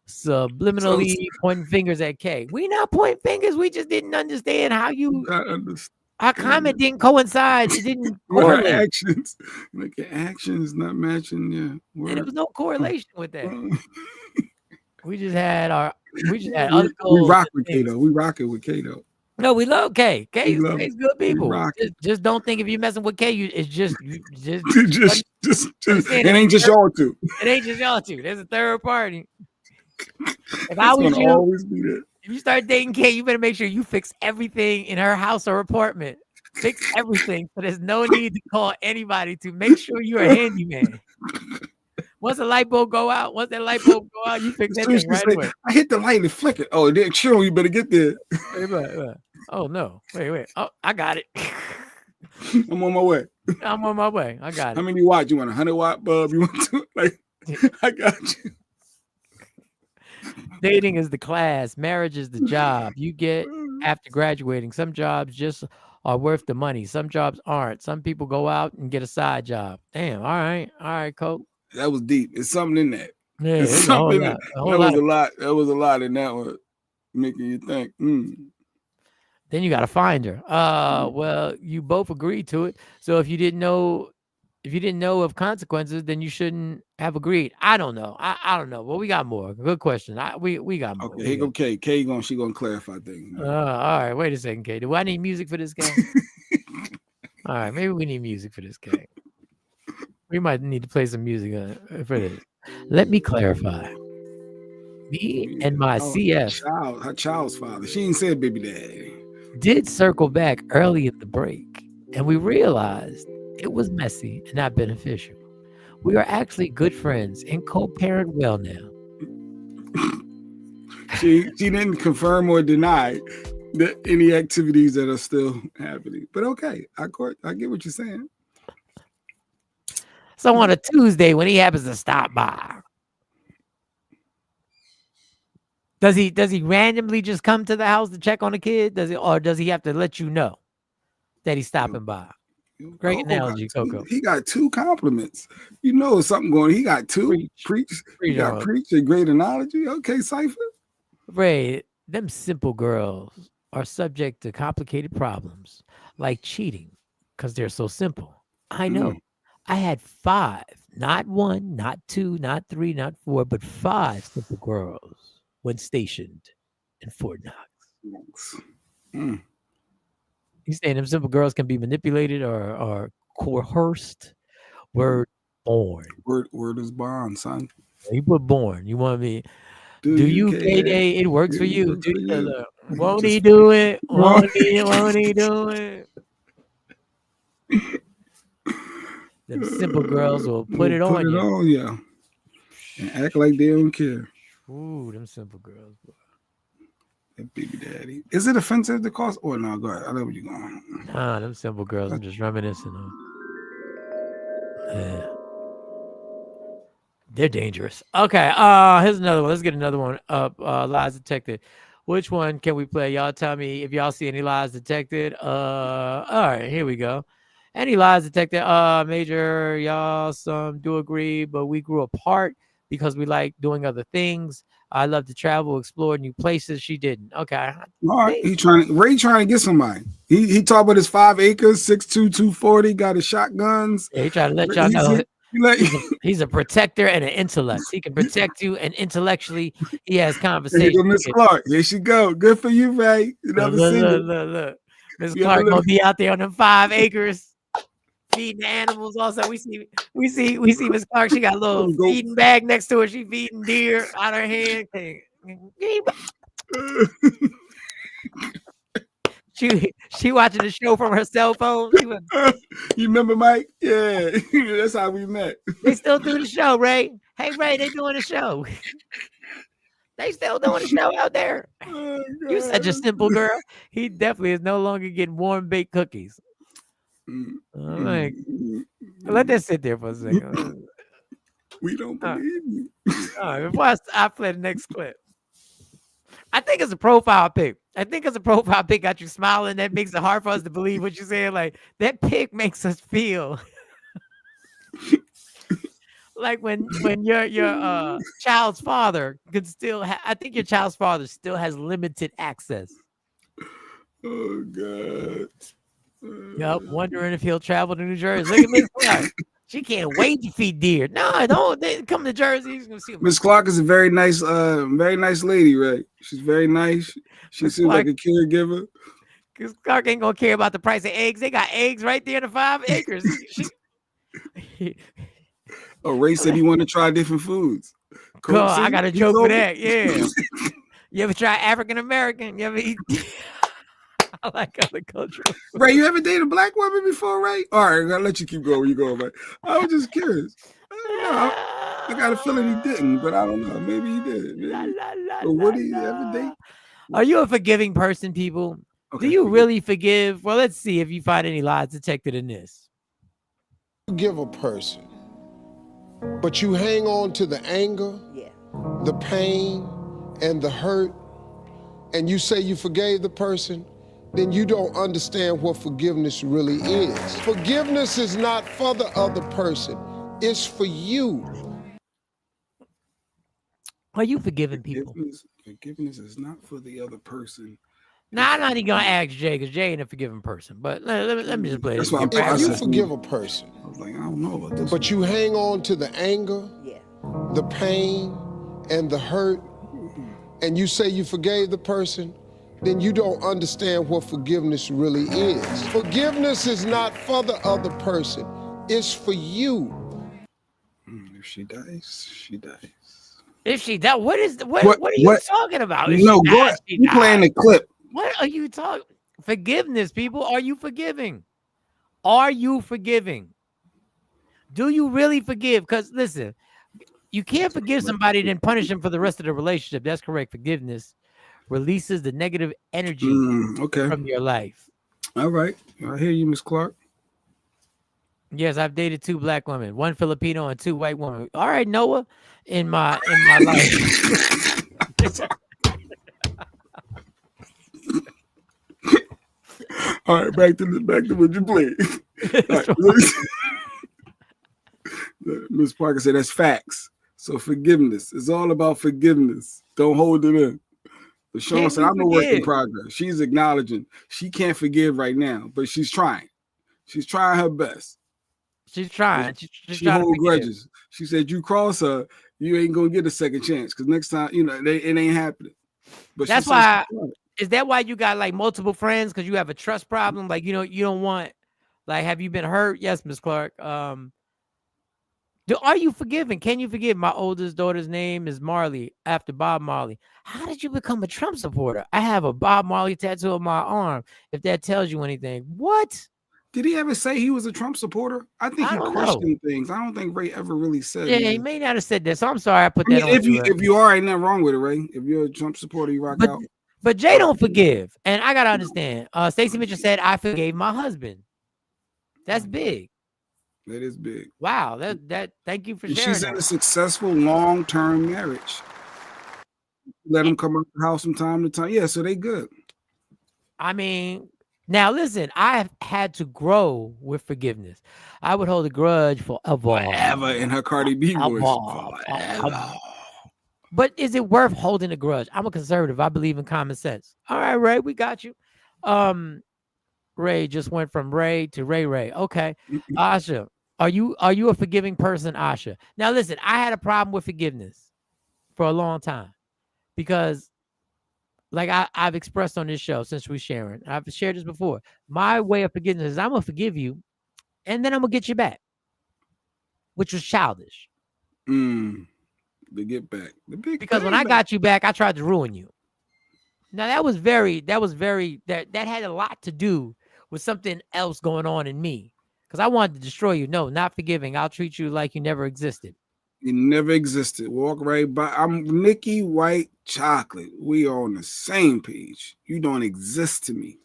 subliminally pointing fingers at K. We not pointing fingers. We just didn't understand how our comment didn't coincide. It didn't correlate. Actions. Like your actions not matching. Yeah. And there was no correlation with that. We just had other goals. We rock with Kato. We rock it with Kato. No, we love K. K's good people. Just don't think if you're messing with K, it ain't just y'all two. It ain't just y'all two. There's a third party. If I was you, always be there. If you start dating K, you better make sure you fix everything in her house or apartment. Fix everything, so there's no need to call anybody to make sure you're a handyman. Once the light bulb go out, you fix that thing right away. I hit the light and flick it. Oh, it didn't chill. You better get there. Oh no! Wait! Oh, I got it. I'm on my way. I got it. How many watts? You want a 100-watt bulb? You want to I got you. Dating is the class. Marriage is the job you get after graduating. Some jobs just are worth the money. Some jobs aren't. Some people go out and get a side job. Damn. All right, Coach. That was deep. It's something in that. Yeah, it's something in that. That was a lot in that one, making you think. Then you got to find her. Well, you both agreed to it. So if you didn't know of consequences, then you shouldn't have agreed. I don't know. I don't know. Well, we got more. Good question. We got more. Okay, here go Kay. She gonna clarify things. All right. Wait a second, Kay. Do I need music for this guy? All right, maybe we need music for this guy. We might need to play some music for this. Let me clarify. Me and my CF her child's father. She ain't said baby daddy. did circle back early in the break, and we realized it was messy and not beneficial. We are actually good friends and co-parent well now. She didn't confirm or deny any activities that are still happening. But okay, I get what you're saying. So on a Tuesday when he happens to stop by, does he randomly just come to the house to check on the kid? Does he have to let you know that he's stopping by? Great analogy, Coco. He got 2 compliments. You know something going. He got 2. Preach. He got preach a great analogy. Okay, Cypher. Ray, them simple girls are subject to complicated problems like cheating because they're so simple. I know. I had 5, not 1, not 2, not 3, not 4, but 5 simple girls when stationed in Fort Knox. You saying them simple girls can be manipulated or coerced? Word born. Word is bond, son. You put born. You want me? Do you payday? It works for you. Won't he do it? Won't he do it? Them simple girls will put it on you. Yeah. And act like they don't care. Ooh, them simple girls. That baby daddy. Is it offensive to call? Oh, no, go ahead. I know where you're going. Nah, them simple girls. I'm just reminiscing on. Yeah. They're dangerous. Okay, here's another one. Let's get another one up. Lies detected. Which one can we play? Y'all tell me if y'all see any lies detected. All right, here we go. Any lies detected? Major, y'all some do agree, but we grew apart because we like doing other things. I love to travel, explore new places. She didn't. Okay. All right. Ray trying to get somebody. He talked about his 5 acres, 6'2", 240, got his shotguns. Yeah, he trying to let y'all know. He's a protector and an intellect. He can protect you, and intellectually, he has conversation. Miss Clark, here she go. Good for you, Ray. Look. Miss Clark gonna be out there on them 5 acres feeding animals. Also, we see Miss Clark. She got a little feeding bag next to her. She feeding deer out her hand. She watching the show from her cell phone. You remember Mike? Yeah, that's how we met. They still do the show, Ray. Hey, Ray, they doing the show. They still doing the show out there. Oh, you such a simple girl. He definitely is no longer getting warm baked cookies. All right, let that sit there for a second. We don't believe you. All right, before I play the next clip. I think it's a profile pic. Got you smiling. That makes it hard for us to believe what you're saying. Like that pic makes us feel like when your child's father could still. I think your child's father still has limited access. Oh God. Yep, wondering if he'll travel to New Jersey. Look at Miss Clark. She can't wait to feed deer. No, don't. They come to Jersey. He's gonna see Miss Clark is a very nice lady, right? She's very nice. She seems like a caregiver. Because Clark ain't gonna care about the price of eggs. They got eggs right there in the 5 acres. Ray said he wanted to try different foods. Cool. I got a joke for that. Yeah. You ever try African American? You ever eat? I like other culture. Ray, you ever dated a black woman before, Ray? All right, I'll let you keep going where you go, Ray. I was just curious. I got a feeling he didn't, but I don't know. Maybe he did. But would he ever date? Are you a forgiving person, people? Okay, do you really forgive? Well, let's see if you find any lies detected in this. Forgive a person, but you hang on to the anger, the pain, and the hurt, and you say you forgave the person, then you don't understand what forgiveness really is. Forgiveness is not for the other person. It's for you. Are you forgiving people? Forgiveness is not for the other person. Nah, I'm not even going to ask Jay because Jay ain't a forgiving person. But let me just play this. If you forgive a person, I was like, I don't know about this. But you hang on to the anger, the pain, and the hurt, and you say you forgave the person, then you don't understand what forgiveness really is. Forgiveness is not for the other person. It's for you. If she dies, she dies. If she that what is what are you talking about? If No, she go died, ahead. she You playing the died. clip. What are you talking? Forgiveness, people. Are you forgiving? Are you forgiving? Do you really forgive? Because listen, you can't forgive somebody then punish them for the rest of the relationship. That's correct. Forgiveness releases the negative energy Okay. from your life. All right. I hear you, Miss Clark. Yes, I've dated 2 black women, 1 Filipino and 2 white women. All right, Noah, in my life. All right, back to what you played. Miss Parker said that's facts. So forgiveness. It's all about forgiveness. Don't hold it in. But Sean said, I'm a work in progress. She's acknowledging she can't forgive right now, but she's trying. She's trying her best. She's trying. She hold grudges. She said, you cross her, you ain't gonna get a second chance because next time, it ain't happening. But that's why. Is that why you got like multiple friends? Because you have a trust problem? Like, you don't want, like, have you been hurt? Yes, Miss Clark. Are you forgiving? Can you forgive? My oldest daughter's name is Marley, after Bob Marley. How did you become a Trump supporter? I have a Bob Marley tattoo on my arm, if that tells you anything. What? Did he ever say he was a Trump supporter? I think he questioned things. I don't think Ray ever really said. Yeah, he may not have said that. So I'm sorry I put that on you. If you are, ain't nothing wrong with it, Ray. If you're a Trump supporter, you rock out. But Jay don't forgive. And I gotta understand. Stacey Mitchell said, I forgave my husband. That's big. That is big. Wow. That thank you for sharing. She's in a successful long-term marriage. Let them come out the house from time to time. Yeah, so they good. I mean, now listen, I've had to grow with forgiveness. I would hold a grudge forever in her Cardi B voice. But is it worth holding a grudge? I'm a conservative. I believe in common sense. All right, Ray, we got you. Ray just went from Ray to Ray. Okay. Asha, are you a forgiving person, Asha? Now listen, I had a problem with forgiveness for a long time because like I've expressed on this show since we're sharing, I've shared this before. My way of forgiveness is I'm gonna forgive you and then I'm gonna get you back, which was childish. The get back. Because when I got you back, I tried to ruin you. Now that had a lot to do with something else going on in me. Because I wanted to destroy you. No, not forgiving. I'll treat you like you never existed. You never existed. Walk right by. I'm Nikki White Chocolate. We are on the same page. You don't exist to me.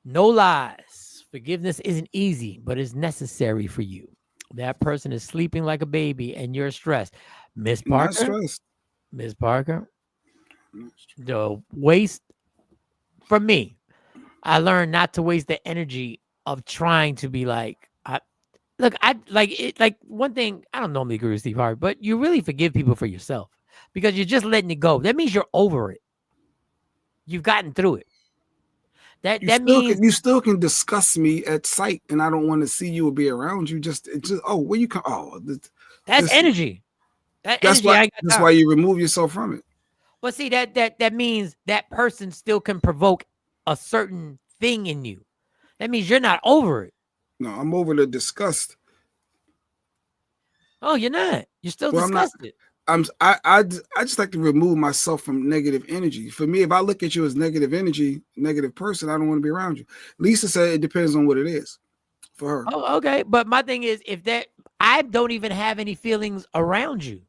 No lies. Forgiveness isn't easy, but it's necessary for you. That person is sleeping like a baby and you're stressed. Miss Parker. Not stressed. Miss Parker. The waste for me. I learned not to waste the energy of trying to be like, one thing, I don't normally agree with Steve Harvey, but you really forgive people for yourself because you're just letting it go. That means you're over it. You've gotten through it. That means you still can discuss me at sight, and I don't want to see you or be around you. Where you come? That's energy. That's why you remove yourself from it. But see, that means that person still can provoke a certain thing in you. That means you're not over it. No, I'm over the disgust. Oh, you're not. You're still disgusted. I just like to remove myself from negative energy. For me, if I look at you as negative energy, negative person, I don't want to be around you. Lisa said it depends on what it is for her. Oh, okay. But my thing is, I don't even have any feelings around you.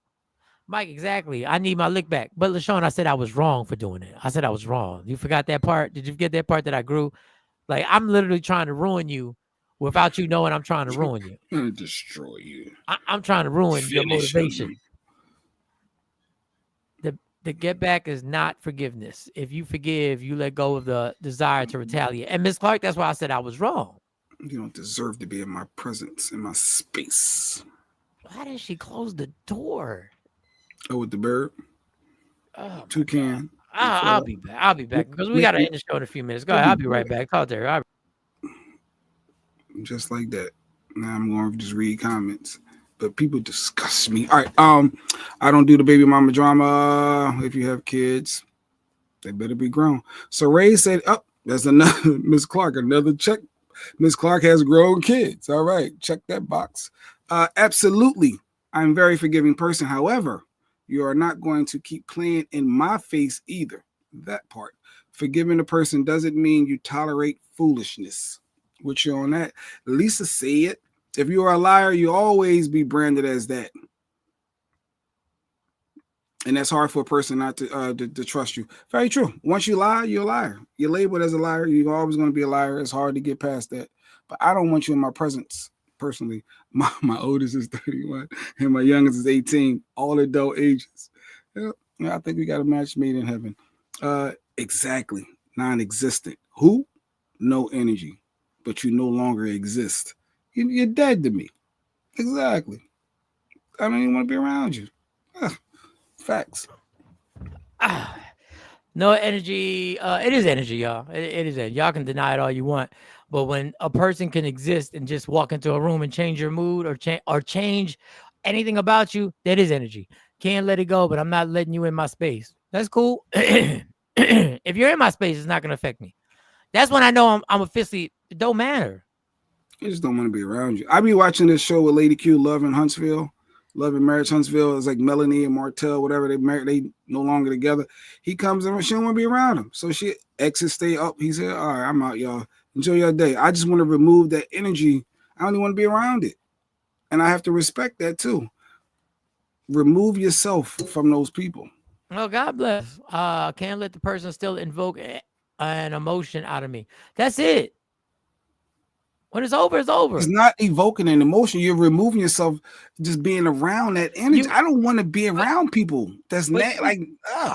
Mike, exactly. I need my lick back. But LaShawn, I said I was wrong for doing it. I said I was wrong. You forgot that part? Did you forget that part that I grew? Like, I'm literally trying to ruin you without you knowing I'm trying to ruin you. I'm going to destroy you. I'm trying to ruin your motivation. The get back is not forgiveness. If you forgive, you let go of the desire to retaliate. And Miss Clark, that's why I said I was wrong. You don't deserve to be in my presence, in my space. Why did she close the door? Oh, with the bird? Oh, Toucan. I'll be back. I'll be back because we got to end the show in a few minutes. Go ahead. I'll be right back. Talk to her. Just like that. Now I'm going to just read comments. But people disgust me. All right. I don't do the baby mama drama. If you have kids, they better be grown. So Ray said, there's another Miss Clark, another check Miss Clark has grown kids. All right, check that box. Absolutely, I'm a very forgiving person. However, you are not going to keep playing in my face either. That part. Forgiving a person doesn't mean you tolerate foolishness. With you on that, Lisa, say it. If you are a liar, you always be branded as that. And that's hard for a person not to trust you. Very true. Once you lie, you're a liar. You're labeled as a liar. You're always going to be a liar. It's hard to get past that. But I don't want you in my presence, personally. My oldest is 31 and my youngest is 18. All adult ages. Yeah, I think we got a match made in heaven. Exactly. Non-existent. Who? No energy. But you no longer exist. You're dead to me. Exactly. I don't even want to be around you. Facts. No energy. It is energy, y'all. It is energy. Y'all can deny it all you want, but when a person can exist and just walk into a room and change your mood or change anything about you, that is energy. Can't let it go, but I'm not letting you in my space. That's cool. If you're in my space, it's not gonna affect me. That's when I know I'm officially. It don't matter. I just don't want to be around you. I be watching this show with Lady Q, Love in Huntsville. Love and Marriage Huntsville. It's like Melanie and Martell, whatever. They married, they no longer together. He comes in, she don't want to be around him. So she exits, stay up. He said, all right, I'm out, y'all. Enjoy your day. I just want to remove that energy. I don't even want to be around it. And I have to respect that too. Remove yourself from those people. Oh, God bless. Can't let the person still invoke an emotion out of me. That's it. When it's over, it's over. It's not evoking an emotion. You're removing yourself, just being around that energy. I don't want to be around people. That's not like.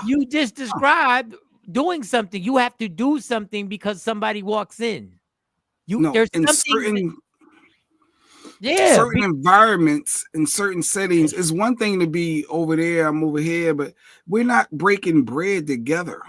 You just described doing something. You have to do something because somebody walks in. There's in something. Certain environments and certain settings. It's one thing to be over there, I'm over here, but we're not breaking bread together.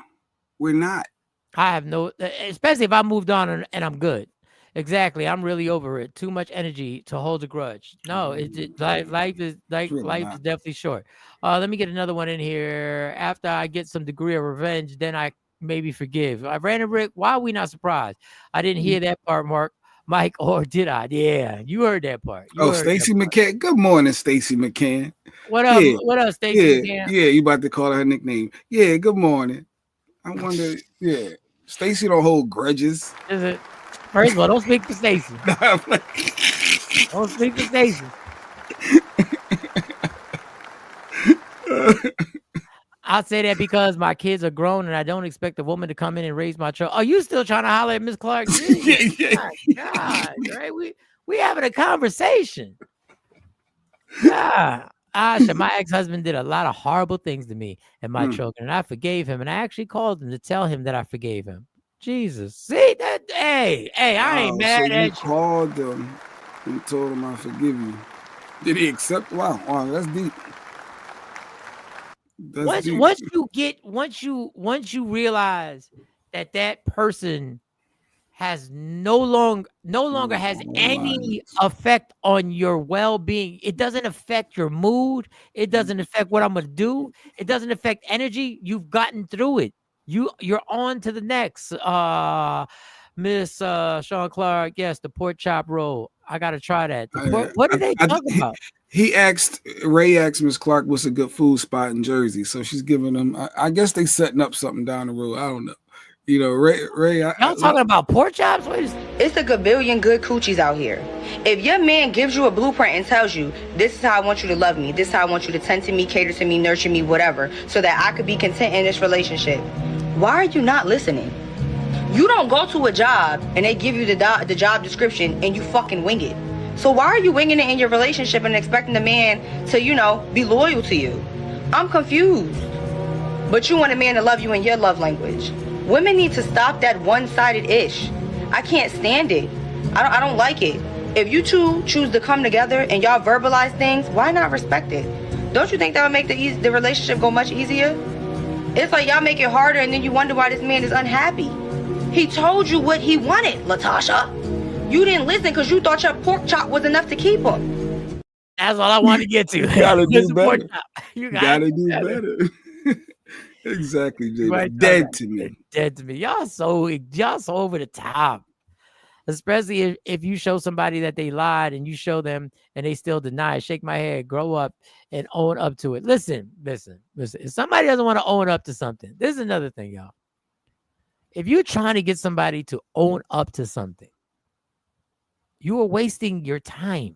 We're not. I have no, especially if I moved on and I'm good. Exactly. I'm really over it. Too much energy to hold a grudge. No, life is definitely short. Let me get another one in here. After I get some degree of revenge, then I maybe forgive. I ran a Rick. Why are we not surprised? I didn't hear that part, Mike, or did I? Yeah, you heard that part. Stacey McCann. Good morning, Stacey McCann. What up? Yeah. What up, Stacey McCann? Yeah, you about to call her nickname. Yeah, good morning. I wonder, Stacey don't hold grudges. Is it? First of all, don't speak for Stacey. Don't speak for Stacey. I'll say that because my kids are grown and I don't expect a woman to come in and raise my child. Are you still trying to holler at Miss Clark? My God, right? We having a conversation. Yeah. Asha, my ex-husband did a lot of horrible things to me and my children, and I forgave him, and I actually called him to tell him that I forgave him. Jesus. See that? Hey, I ain't mad at you. Called them and told him I forgive you. Did he accept? Wow, that's deep. Once you realize that person has no longer has any effect on your well-being. It doesn't affect your mood. It doesn't affect what I'm gonna do. It doesn't affect energy. You've gotten through it. You're on to the next. Miss Sean Clark, yes, the pork chop roll. I gotta try that. What did they talk about? Ray asked Miss Clark what's a good food spot in Jersey. So she's giving them, I guess they setting up something down the road. I don't know. You know, Ray. Y'all talking about pork chops? It's a gabillion good coochies out here. If your man gives you a blueprint and tells you, this is how I want you to love me, this is how I want you to tend to me, cater to me, nurture me, whatever, so that I could be content in this relationship, why are you not listening? You don't go to a job and they give you the job description and you fucking wing it. So why are you winging it in your relationship and expecting the man to, be loyal to you? I'm confused. But you want a man to love you in your love language. Women need to stop that one-sided ish. I can't stand it. I don't like it. If you two choose to come together and y'all verbalize things, why not respect it? Don't you think that would make the relationship go much easier? It's like y'all make it harder and then you wonder why this man is unhappy. He told you what he wanted, Latasha. You didn't listen because you thought your pork chop was enough to keep him. That's all I wanted to get to. You gotta do better. You gotta do better. Exactly, Jay. Right, dead to me. Dead to me. Y'all so over the top. especially if you show somebody that they lied and you show them and they still deny it. Shake my head, grow up and own up to it. Listen. If somebody doesn't want to own up to something, this is another thing, y'all. If you're trying to get somebody to own up to something, you are wasting your time.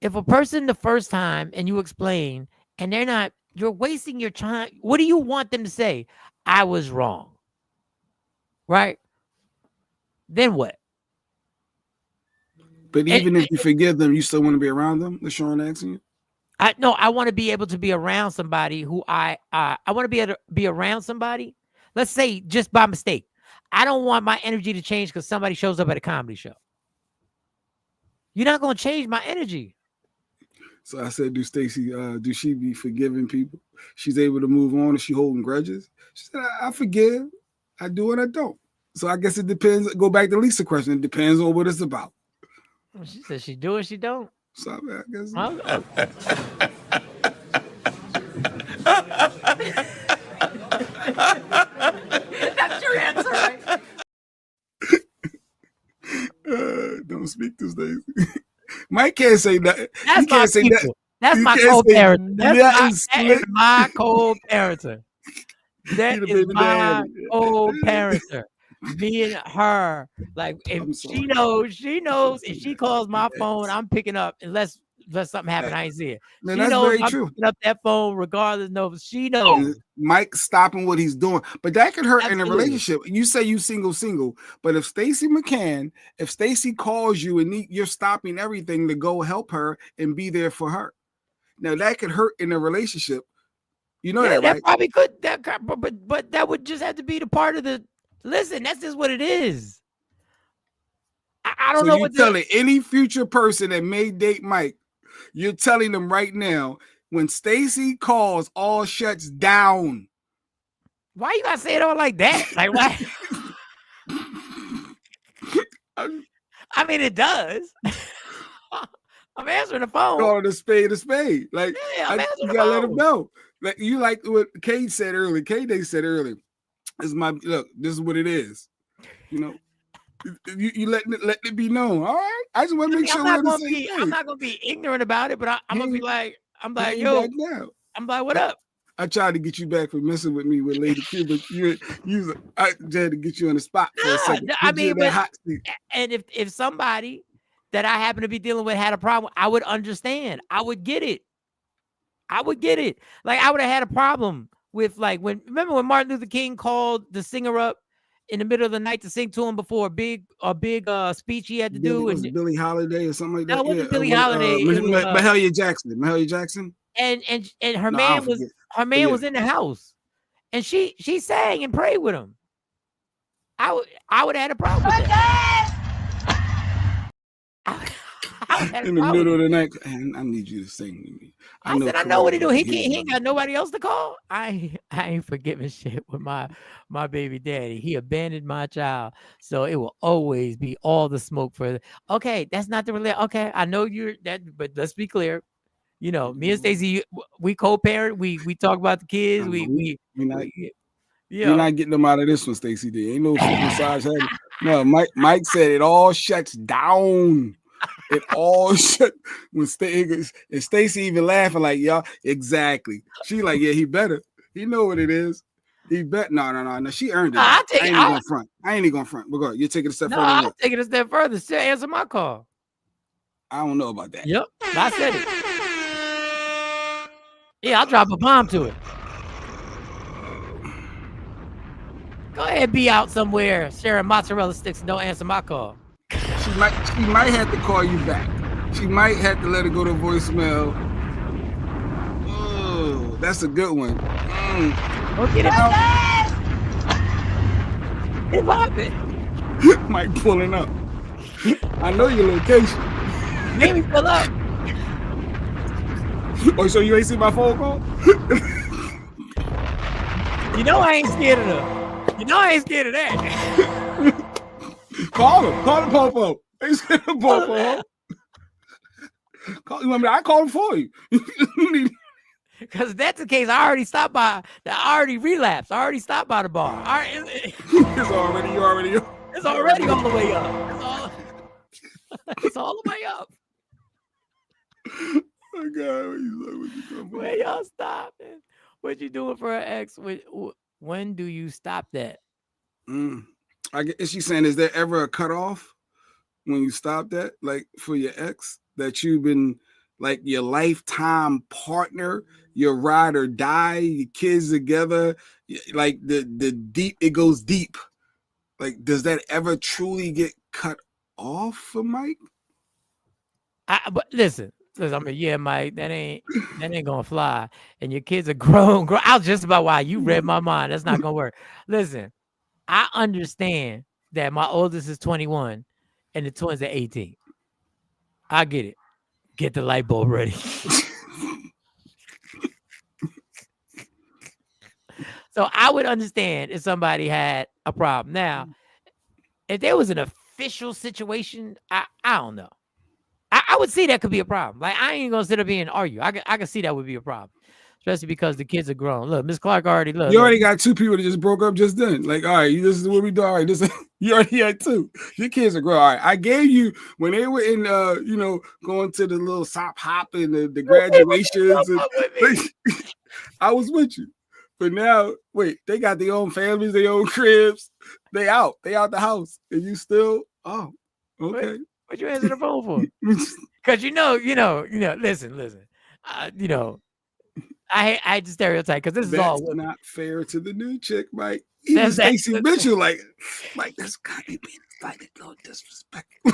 If a person the first time and you explain and they're not, you're wasting your time. What do you want them to say? I was wrong. Right? Then what? But even if you forgive them, you still want to be around them? LaShawn asking you? I want to be able to be around somebody who I want to be able to be around somebody. Let's say just by mistake. I don't want my energy to change because somebody shows up at a comedy show. You're not going to change my energy. So I said, do she be forgiving people? She's able to move on. Is she holding grudges? She said, I forgive. I do and I don't. So I guess it depends. Go back to Lisa's question. It depends on what it's about. She said she do and she don't. So I guess. That's your answer, right? Don't speak to Stacey. Mike can't say that. That's my people. That's my co-parent. That is my co-parenter. That is my co-parenter. Me and her. Like if she knows if she calls my phone, I'm picking up unless something happen. I ain't see it. Man, she that's knows very I'm true. picking up that phone regardless. No, she knows. Mike stopping what he's doing, but that could hurt in a Absolutely. relationship. You say you single, but if Stacey calls you and you're stopping everything to go help her and be there for her, now that could hurt in a relationship. You know that, right? That probably could. But that would just have to be the part of the. Listen, that's just what it is. I don't know what you're telling any future person that may date Mike. You're telling them right now, when Stacey calls, all shuts down. Why you gotta say it all like that? Like why? I mean, it does. I'm answering the phone. Call it a spade. Like you gotta let them know. Like you like what Kay said earlier. They said earlier. This is what it is. You know. You let it be known. All right. I just want to make sure we're the same thing. I'm not gonna be ignorant about it, but I'm gonna be like, yo, I'm like, what up? I tried to get you back for messing with me with Lady Q, but I had to get you on the spot for a second. I mean, and if somebody that I happen to be dealing with had a problem, I would understand. I would get it. Like I would have had a problem with remember when Martin Luther King called the singer up in the middle of the night to sing to him before a big speech he had to do. Was it Billie Holiday or something like that? No, it wasn't Billie Holiday. Mahalia Jackson. And her man was in the house, and she sang and prayed with him. I would have had a problem with that. In the middle of the night, and I need you to sing with me. I know what he do. He ain't got nobody else to call. I ain't forgiving shit with my baby daddy. He abandoned my child, so it will always be all the smoke for. Okay, that's not the relationship. Okay, I know you're that, but let's be clear. You know, me and Stacey, we co-parent. We talk about the kids. You're not getting them out of this one, Stacey. There ain't no massage. No, Mike said it all shuts down. It all shut when Stacey even laughing like y'all. Exactly. She like, yeah, he better. He know what it is. He bet. No. She earned it. I ain't even gonna front. I ain't even gonna front. But go, you're taking a step further. I'm taking a step further. Still answer my call. I don't know about that. Yep, I said it. Yeah, I'll drop a bomb to it. Go ahead, be out somewhere sharing mozzarella sticks and don't answer my call. She might have to call you back. She might have to let her go to voicemail. Oh, that's a good one. Okay, it's popping. Mike pulling up. I know your location. Made me pull up. Oh, so you ain't seen my phone call? You know I ain't scared of her. You know I ain't scared of that. Call him. Call the popo. They said the popo. I call him for you. Because if that's the case, I already stopped by. I already relapsed. I already stopped by the bar. You already. It's already all the way up. It's all the way up. Oh God, Where y'all stopping? What you doing for an ex? When do you stop that? I guess is she saying, is there ever a cutoff when you stop that, like for your ex that you've been like your lifetime partner, your ride or die, your kids together, like the deep, it goes deep. Like, does that ever truly get cut off for Mike? But listen, I mean, yeah, Mike, that ain't gonna fly. And your kids are grown. I was just about why you read my mind. That's not gonna work. Listen, I understand that my oldest is 21 and the twins are 18. I get it. Get the light bulb ready. So I would understand if somebody had a problem. Now, if there was an official situation, I don't know. I would see that could be a problem. Like, I ain't gonna sit up here and argue. I can see that would be a problem, especially because the kids are grown. Look, Miss Clark already look. You already got two people that just broke up just then. Like, all right, this is what we do. All right, this you already had two. Your kids are grown. All right, I gave you when they were in, going to the little sop hop and the graduations. And, I was with you, but now wait, they got their own families, their own cribs. They out the house, and you still. Oh, okay. What you answer the phone for? Because listen. I hate the stereotype because this is all women. Not fair to the new chick, Mike. Even Stacey Mitchell, like that's gotta be being slightly a little disrespectful.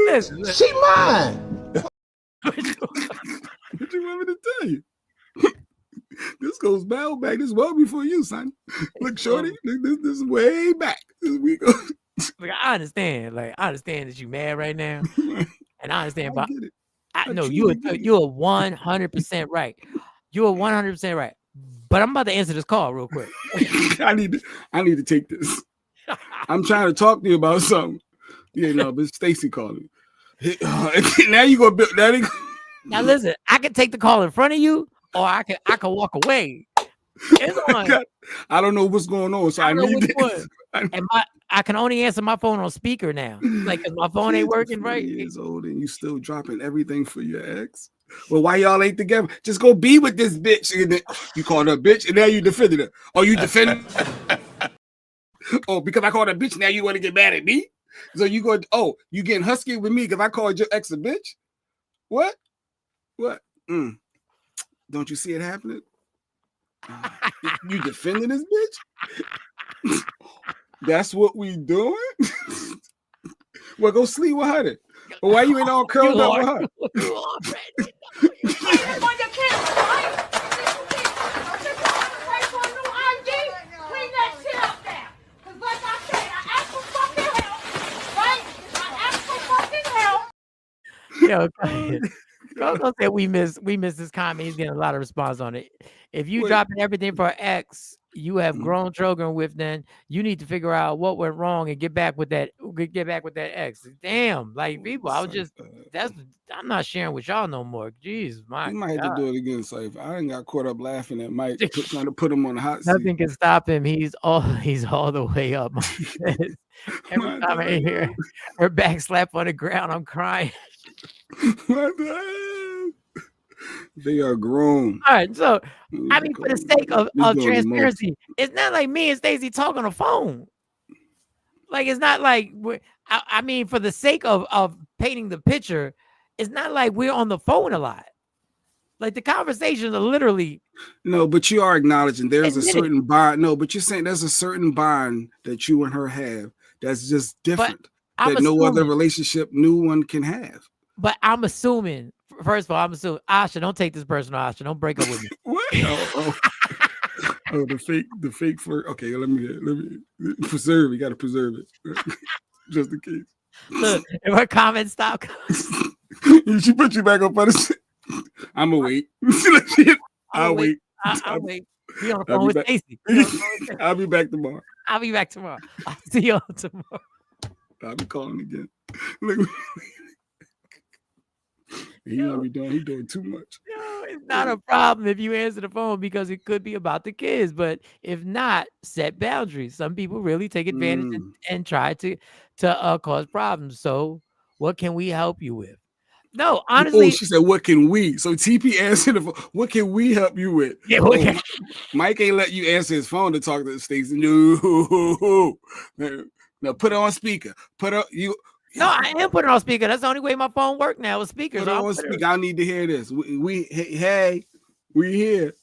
Listen. She mine. What you want me to tell you? This goes back. This well before you, son. Look, shorty, this is way back. We go. Like, I understand. Like, I understand that you mad right now, and I understand. But I know you're 100% right. You're 100% right. But I'm about to answer this call real quick. I need to take this. I'm trying to talk to you about something. Yeah, no, but Stacy calling. Now you go. Now listen, I can take the call in front of you, or I can walk away. I don't know what's going on, so I need this. And I can only answer my phone on speaker now. Like, cause my phone ain't working right. Years old and you still dropping everything for your ex. Well, why y'all ain't together? Just go be with this bitch. And then you called her a bitch, and now you defended her. Oh, you defended? Oh, because I called her a bitch, now you want to get mad at me? So you go? Oh, you getting husky with me because I called your ex a bitch? What? Don't you see it happening? You defending this bitch? That's what we doing? Well, go sleep with her then. Well, why you ain't all curled up with her? Yo, Coco said we miss this comment. He's getting a lot of response on it. If you dropping everything for X, you have grown children with, then you need to figure out what went wrong and get back with that X. Damn, like people, I'm not sharing with y'all no more. Jeez, my You might have to do it again, Cypher. I ain't got caught up laughing at Mike trying to put him on the hot seat. Nothing can stop him. He's all the way up. Every time I hear her back slap on the ground, I'm crying. They are grown. All right, so I mean, for the sake of transparency, it's not like me and Stacey talk on the phone. Like, it's not like I mean, for the sake of painting the picture, it's not like we're on the phone a lot. Like, the conversations are literally. No, but you are acknowledging there's a certain bond. No, but you're saying there's a certain bond that you and her have that's just different that no other relationship, new one can have. But I'm assuming, first of all, Asha, don't take this personal, Asha. Don't break up with me. What? Oh, the fake flirt. Okay, let me preserve it. You got to preserve it, just in case. Look, if her comments stop, she put you back up on the. I'm gonna wait. I'll wait. I'll wait. Be on the phone with Stacey. I'll be back tomorrow. I'll see you all tomorrow. I'll be calling again. He gonna be doing. He doing too much. No, it's not a problem if you answer the phone because it could be about the kids. But if not, set boundaries. Some people really take advantage and try to cause problems. So, what can we help you with? No, honestly. Oh, she said, "What can we?" So TP answered the phone. What can we help you with? Yeah, Mike ain't let you answer his phone to talk to Stacey. No, no, put it on speaker. Put up you. No, I am putting it on speaker. That's the only way my phone works now with speakers. Put it on speaker. I need to hear this. Hey, we here.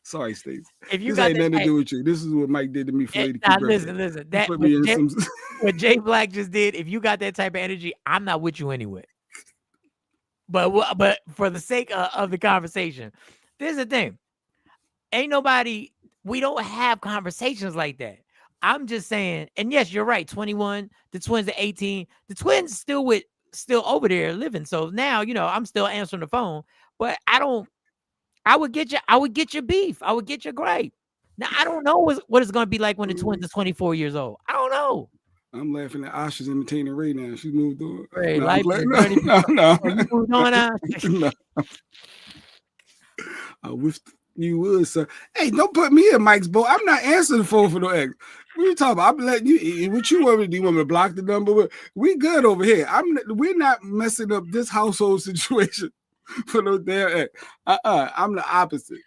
Sorry, Stacey. If you this got ain't nothing to do with you. This is what Mike did to me for Lady listen. That what Jay Black just did. If you got that type of energy, I'm not with you anyway. But for the sake of the conversation, this is the thing. Ain't nobody. We don't have conversations like that. I'm just saying, and yes, you're right. 21, the twins are 18. The twins still over there living. So now, I'm still answering the phone, but I would get your beef. I would get your gripe. Now, I don't know what it's going to be like when the twins are 24 years old. I don't know. I'm laughing at Asha's imitating Ray now. She's moved on. Ray, no, no. You moved on now? No. I wish you would, sir. Hey, don't put me in Mike's boat. I'm not answering the phone for no ex. What are you talking about? I'm letting you. What you want me to do? You want me to block the number? We good over here. We're not messing up this household situation for no damn ex. I'm the opposite.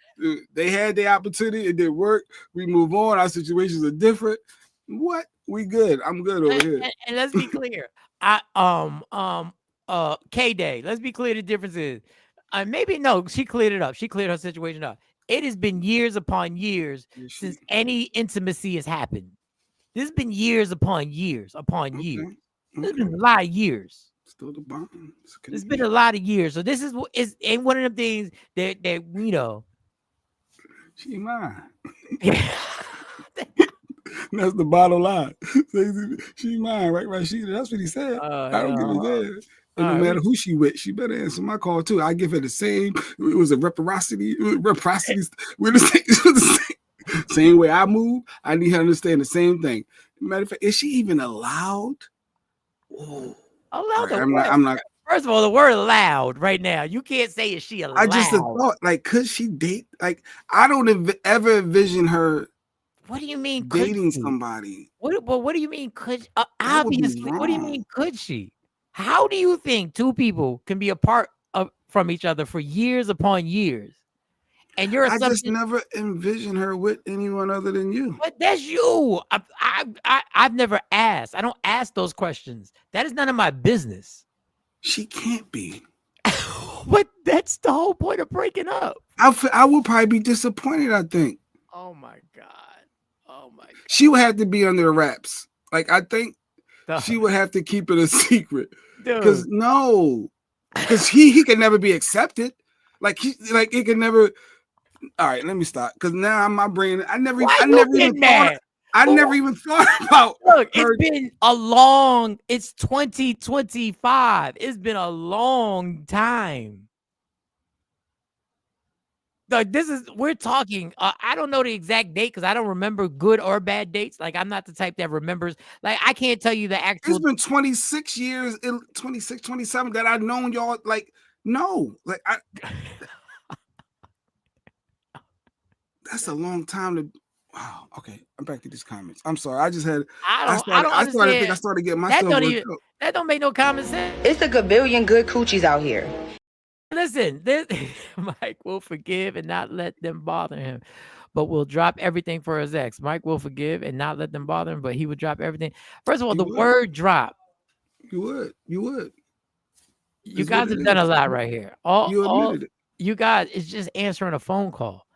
They had their opportunity. It didn't work. We move on. Our situations are different. What? We good. I'm good over here. And let's be clear. K-Day. Let's be clear. The difference is, maybe no. She cleared it up. She cleared her situation up. It has been years upon years since any intimacy has happened. This has been years upon years upon years. It's been a lot of years. Still the bond. It's been a lot of years. So this ain't one of them things that. She mine. That's the bottom line. She mine, right? That's what he said. I don't give a damn. And no matter who she with, she better answer my call too. I give her the same. It was a reciprocity. We're the same way I move. I need her to understand the same thing. Matter of fact, is she even allowed? Allowed? Right, I'm not. First of all, the word "allowed" right now, you can't say is she allowed. I just thought, like, could she date? Like, I don't ever envision her. What do you mean dating somebody? What do you mean could? Obviously, what do you mean could she? How do you think two people can be apart from each other for years upon years? And I just never envisioned her with anyone other than you. But that's you. I've never asked. I don't ask those questions. That is none of my business. She can't be. But that's the whole point of breaking up. I would probably be disappointed, I think. Oh my God. She would have to be under the wraps. Like, I think she would have to keep it a secret. Because he can never be accepted. It can never. All right, let me stop. Because now my brain, I never even thought about. Look, it's been a long. It's 2025. It's been a long time. Like, we're talking. I don't know the exact date because I don't remember good or bad dates. Like, I'm not the type that remembers. Like, I can't tell you the actual. It's been 26 years, 26, 27 that I've known y'all. Like, no, like that's a long time to. Wow. Okay, I'm back to these comments. I'm sorry. I just had. I started getting myself. That don't make no common sense. It's a gabillion good coochies out here. Listen, Mike will forgive and not let them bother him, but will drop everything for his ex. Mike will forgive and not let them bother him, but he would drop everything. First of all, word drop. You would. You guys have done a lot right here. You guys, it's just answering a phone call.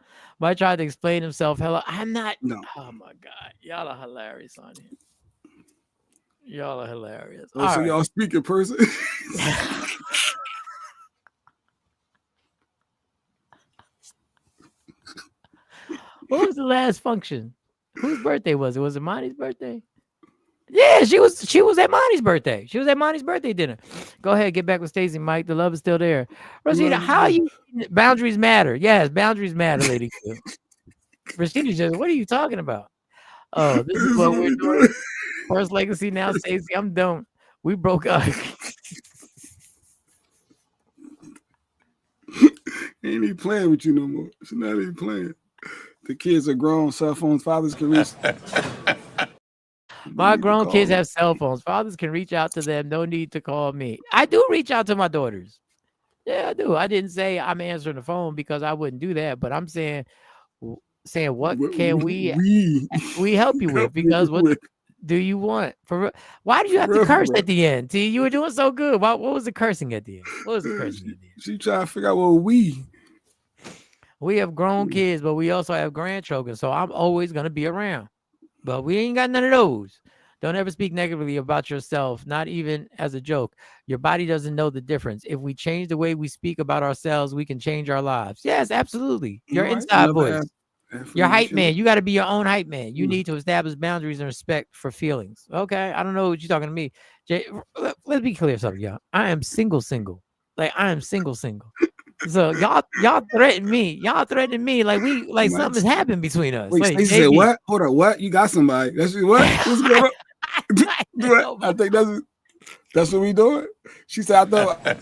Mike tried to explain himself. Hello, I'm not. No. Oh my God, y'all are hilarious on here. Y'all are hilarious. Oh, so y'all speak in person? What was the last function? Whose birthday was it? Was it Monty's birthday? Yeah, she was at Monty's birthday. She was at Monty's birthday dinner. Go ahead, get back with Stacey, Mike. The love is still there. Rashida, how are you? Boundaries matter. Yes, boundaries matter, lady. Rashida just, what are you talking about? Oh, this is what we're doing. First legacy now, Stacey. I'm done. We broke up. Ain't even playing with you no more. She's not even playing. The kids are grown. Cell phones. Fathers can reach. My grown kids have cell phones. Fathers can reach out to them. No need to call me. I do reach out to my daughters. Yeah, I do. I didn't say I'm answering the phone because I wouldn't do that, but I'm saying what can we help you with? Because what do you want? Why did you have to curse at the end? T, you were doing so good. What was the cursing at the end? What was the cursing at the end? She trying to figure out what we have grown kids, but we also have grandchildren. So I'm always gonna be around. But we ain't got none of those. Don't ever speak negatively about yourself, not even as a joke. Your body doesn't know the difference. If we change the way we speak about ourselves, we can change our lives. Yes, absolutely. Your inside voice. Your hype man. You got to be your own hype man. You need to establish boundaries and respect for feelings. Okay. I don't know what you're talking to me. Jay, let's be clear something, y'all. I am single. Like I am single. So y'all threaten me. Y'all threaten me like something's happened between us. Wait, Stacey said what? Hold on, what? You got somebody? That's what? What's going on? I think that's what we doing. She said, I thought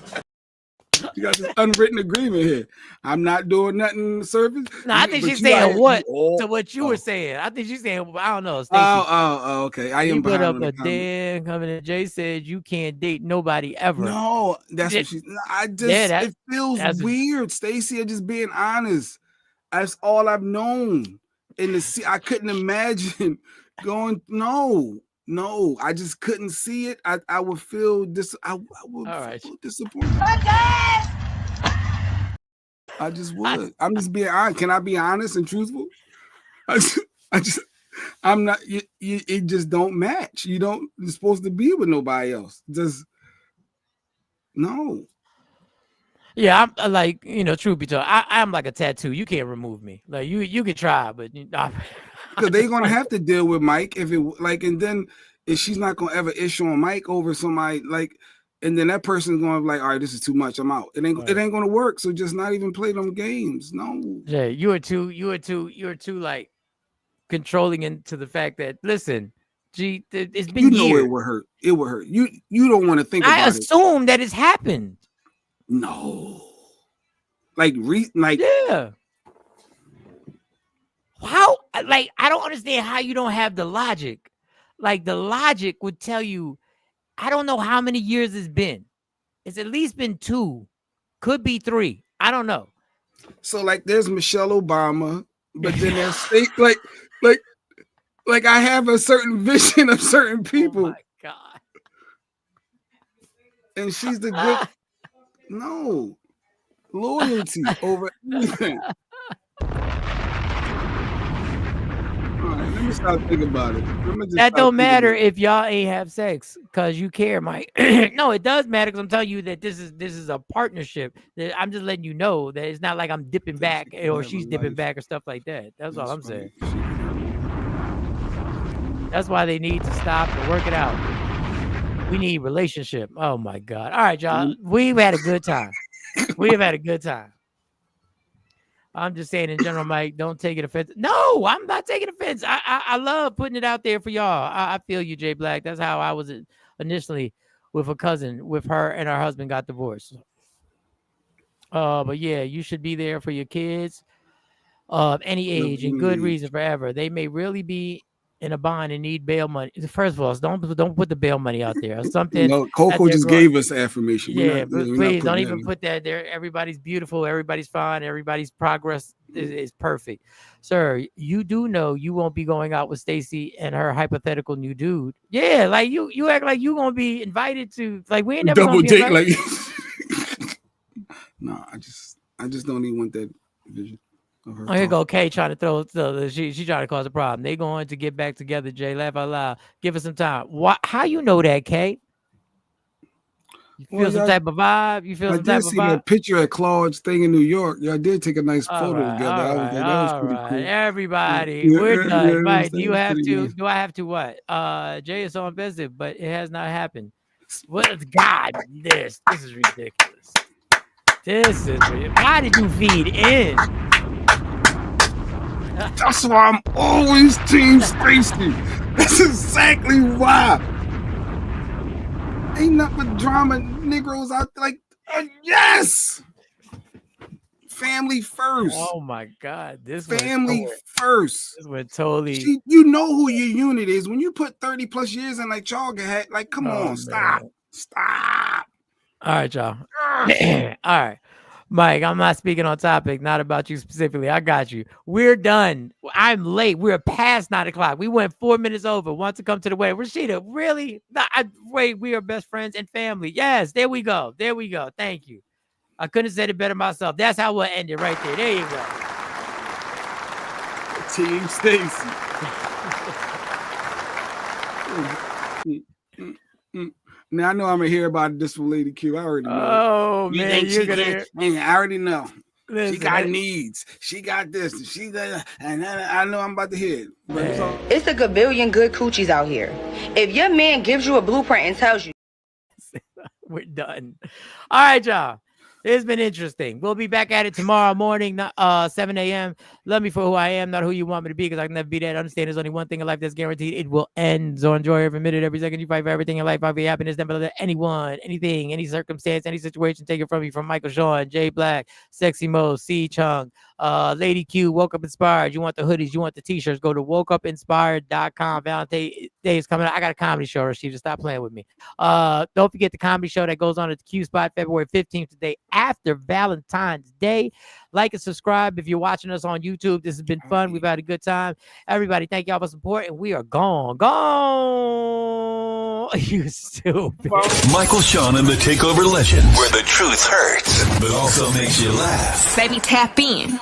you got this unwritten agreement here. I'm not doing nothing in the service. No, I think she's saying to what you were saying. I think she's saying, I don't know. Stacey, okay. I am put up a damn comment. And Jay said you can't date nobody ever. No, that's what she's. It feels weird, Stacey. I'm just being honest. That's all I've known. I couldn't imagine going. No, I just couldn't see it. I would feel this. I would feel disappointed. I just would. I'm just being honest. Can I be honest and truthful? I'm not. It just don't match. You're supposed to be with nobody else. Just no. Yeah, I'm like, truth be told, I'm like a tattoo. You can't remove me. Like you can try, but because they're gonna have to deal with Mike and then if she's not gonna ever issue on Mike over somebody and then that person's gonna be like, all right, this is too much. I'm out. It ain't gonna work. So just not even play them games. No. Yeah, you are too like controlling into the fact that listen, gee, it's been years. It would hurt. It would hurt. You don't want to think about it. I assume that it's happened. No. Yeah. How I don't understand how you don't have the logic. Like the logic would tell you, I don't know how many years it's been. It's at least been 2, could be 3. I don't know. So there's Michelle Obama, but then there's like I have a certain vision of certain people. Oh my God. And she's the good. No. Loyalty over anything. Let me stop thinking about it. That don't matter if y'all ain't have sex because you care, Mike. No, it does matter because I'm telling you that this is a partnership. That I'm just letting you know that it's not like I'm dipping back or she's dipping back or stuff like that. That's all I'm saying. That's why they need to stop and work it out. We need relationship. Oh my God. All right, y'all. We've had a good time. We've had a good time. I'm just saying in general, Mike, don't take it offensive. No, I'm not taking offense. I love putting it out there for y'all. I feel you, Jay Black. That's how I was initially with a cousin, with her and her husband got divorced. But yeah, you should be there for your kids of any age and good reason forever. They may really be in a bind and need bail money. First of all, don't put the bail money out there. Or something. No, Coco just gave us the affirmation. Yeah, but please don't even put that there. Everybody's beautiful. Everybody's fine. Everybody's progress is perfect. Sir, you do know you won't be going out with Stacey and her hypothetical new dude. Yeah, like you act like you gonna be invited to we ain't never double gonna be date No, I just don't even want that vision. Oh, here go Kay trying to throw. She trying to cause a problem. They going to get back together. Jay, laugh out loud. Give us some time. How you know that, Kay? You feel some type of vibe? You feel some type of vibe? I did see a picture at Claude's thing in New York. Y'all did take a nice photo together. That was pretty cool. Everybody, we're done. Yeah, Mike, do I have to what? Jay is so invested, but it has not happened. What? God, this is ridiculous. Why did you feed in? That's why I'm always Team Stacey. That's exactly why. Ain't nothing but drama, Negroes out there. Yes. family first. Oh my God, this family first. This went totally. You know who your unit is when you put 30 plus years in, like y'all had. Like, come on, man. stop. All right, y'all. All right, Mike. I'm not speaking on topic, not about you specifically. I got you. We're done. I'm late. We're past 9 o'clock. We went 4 minutes over. Want to come to the wedding? Rashida, really? Wait, we are best friends and family. Yes, there we go. There we go. Thank you. I couldn't have said it better myself. That's how we'll end it right there. There you go. Team Stacy. Now I know I'm gonna hear about this from Lady Q. I already know. Oh you man, you're gonna hear. Man, I already know. Listen, she got needs. She got this. And she got. And I know I'm about to hear it. But It's a gabillion good coochies out here. If your man gives you a blueprint and tells you, we're done. All right, y'all. It's been interesting. We'll be back at it tomorrow morning, 7 a.m. Love me for who I am, not who you want me to be, because I can never be that. Understand there's only one thing in life that's guaranteed. It will end. So enjoy every minute, every second. You fight for everything in life. I'll be happiness. Never let anyone, anything, any circumstance, any situation take it from you. From Michael Sean, Jay Black, Sexy Mo, C Chung, Lady Q, Woke Up Inspired. You want the hoodies, you want the t-shirts, go to wokeupinspired.com. Valentine's Day is coming up. I got a comedy show, Rashida. Stop playing with me. Don't forget the comedy show that goes on at the Q Spot February 15th, today after Valentine's Day. Like and subscribe if you're watching us on YouTube. This has been fun. We've had a good time. Everybody, thank y'all for support, and we are gone. You stupid. Michael Sean and the Takeover Legend, where the truth hurts, but also makes you laugh. Baby, tap in.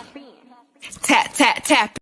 Tap, tap, tap.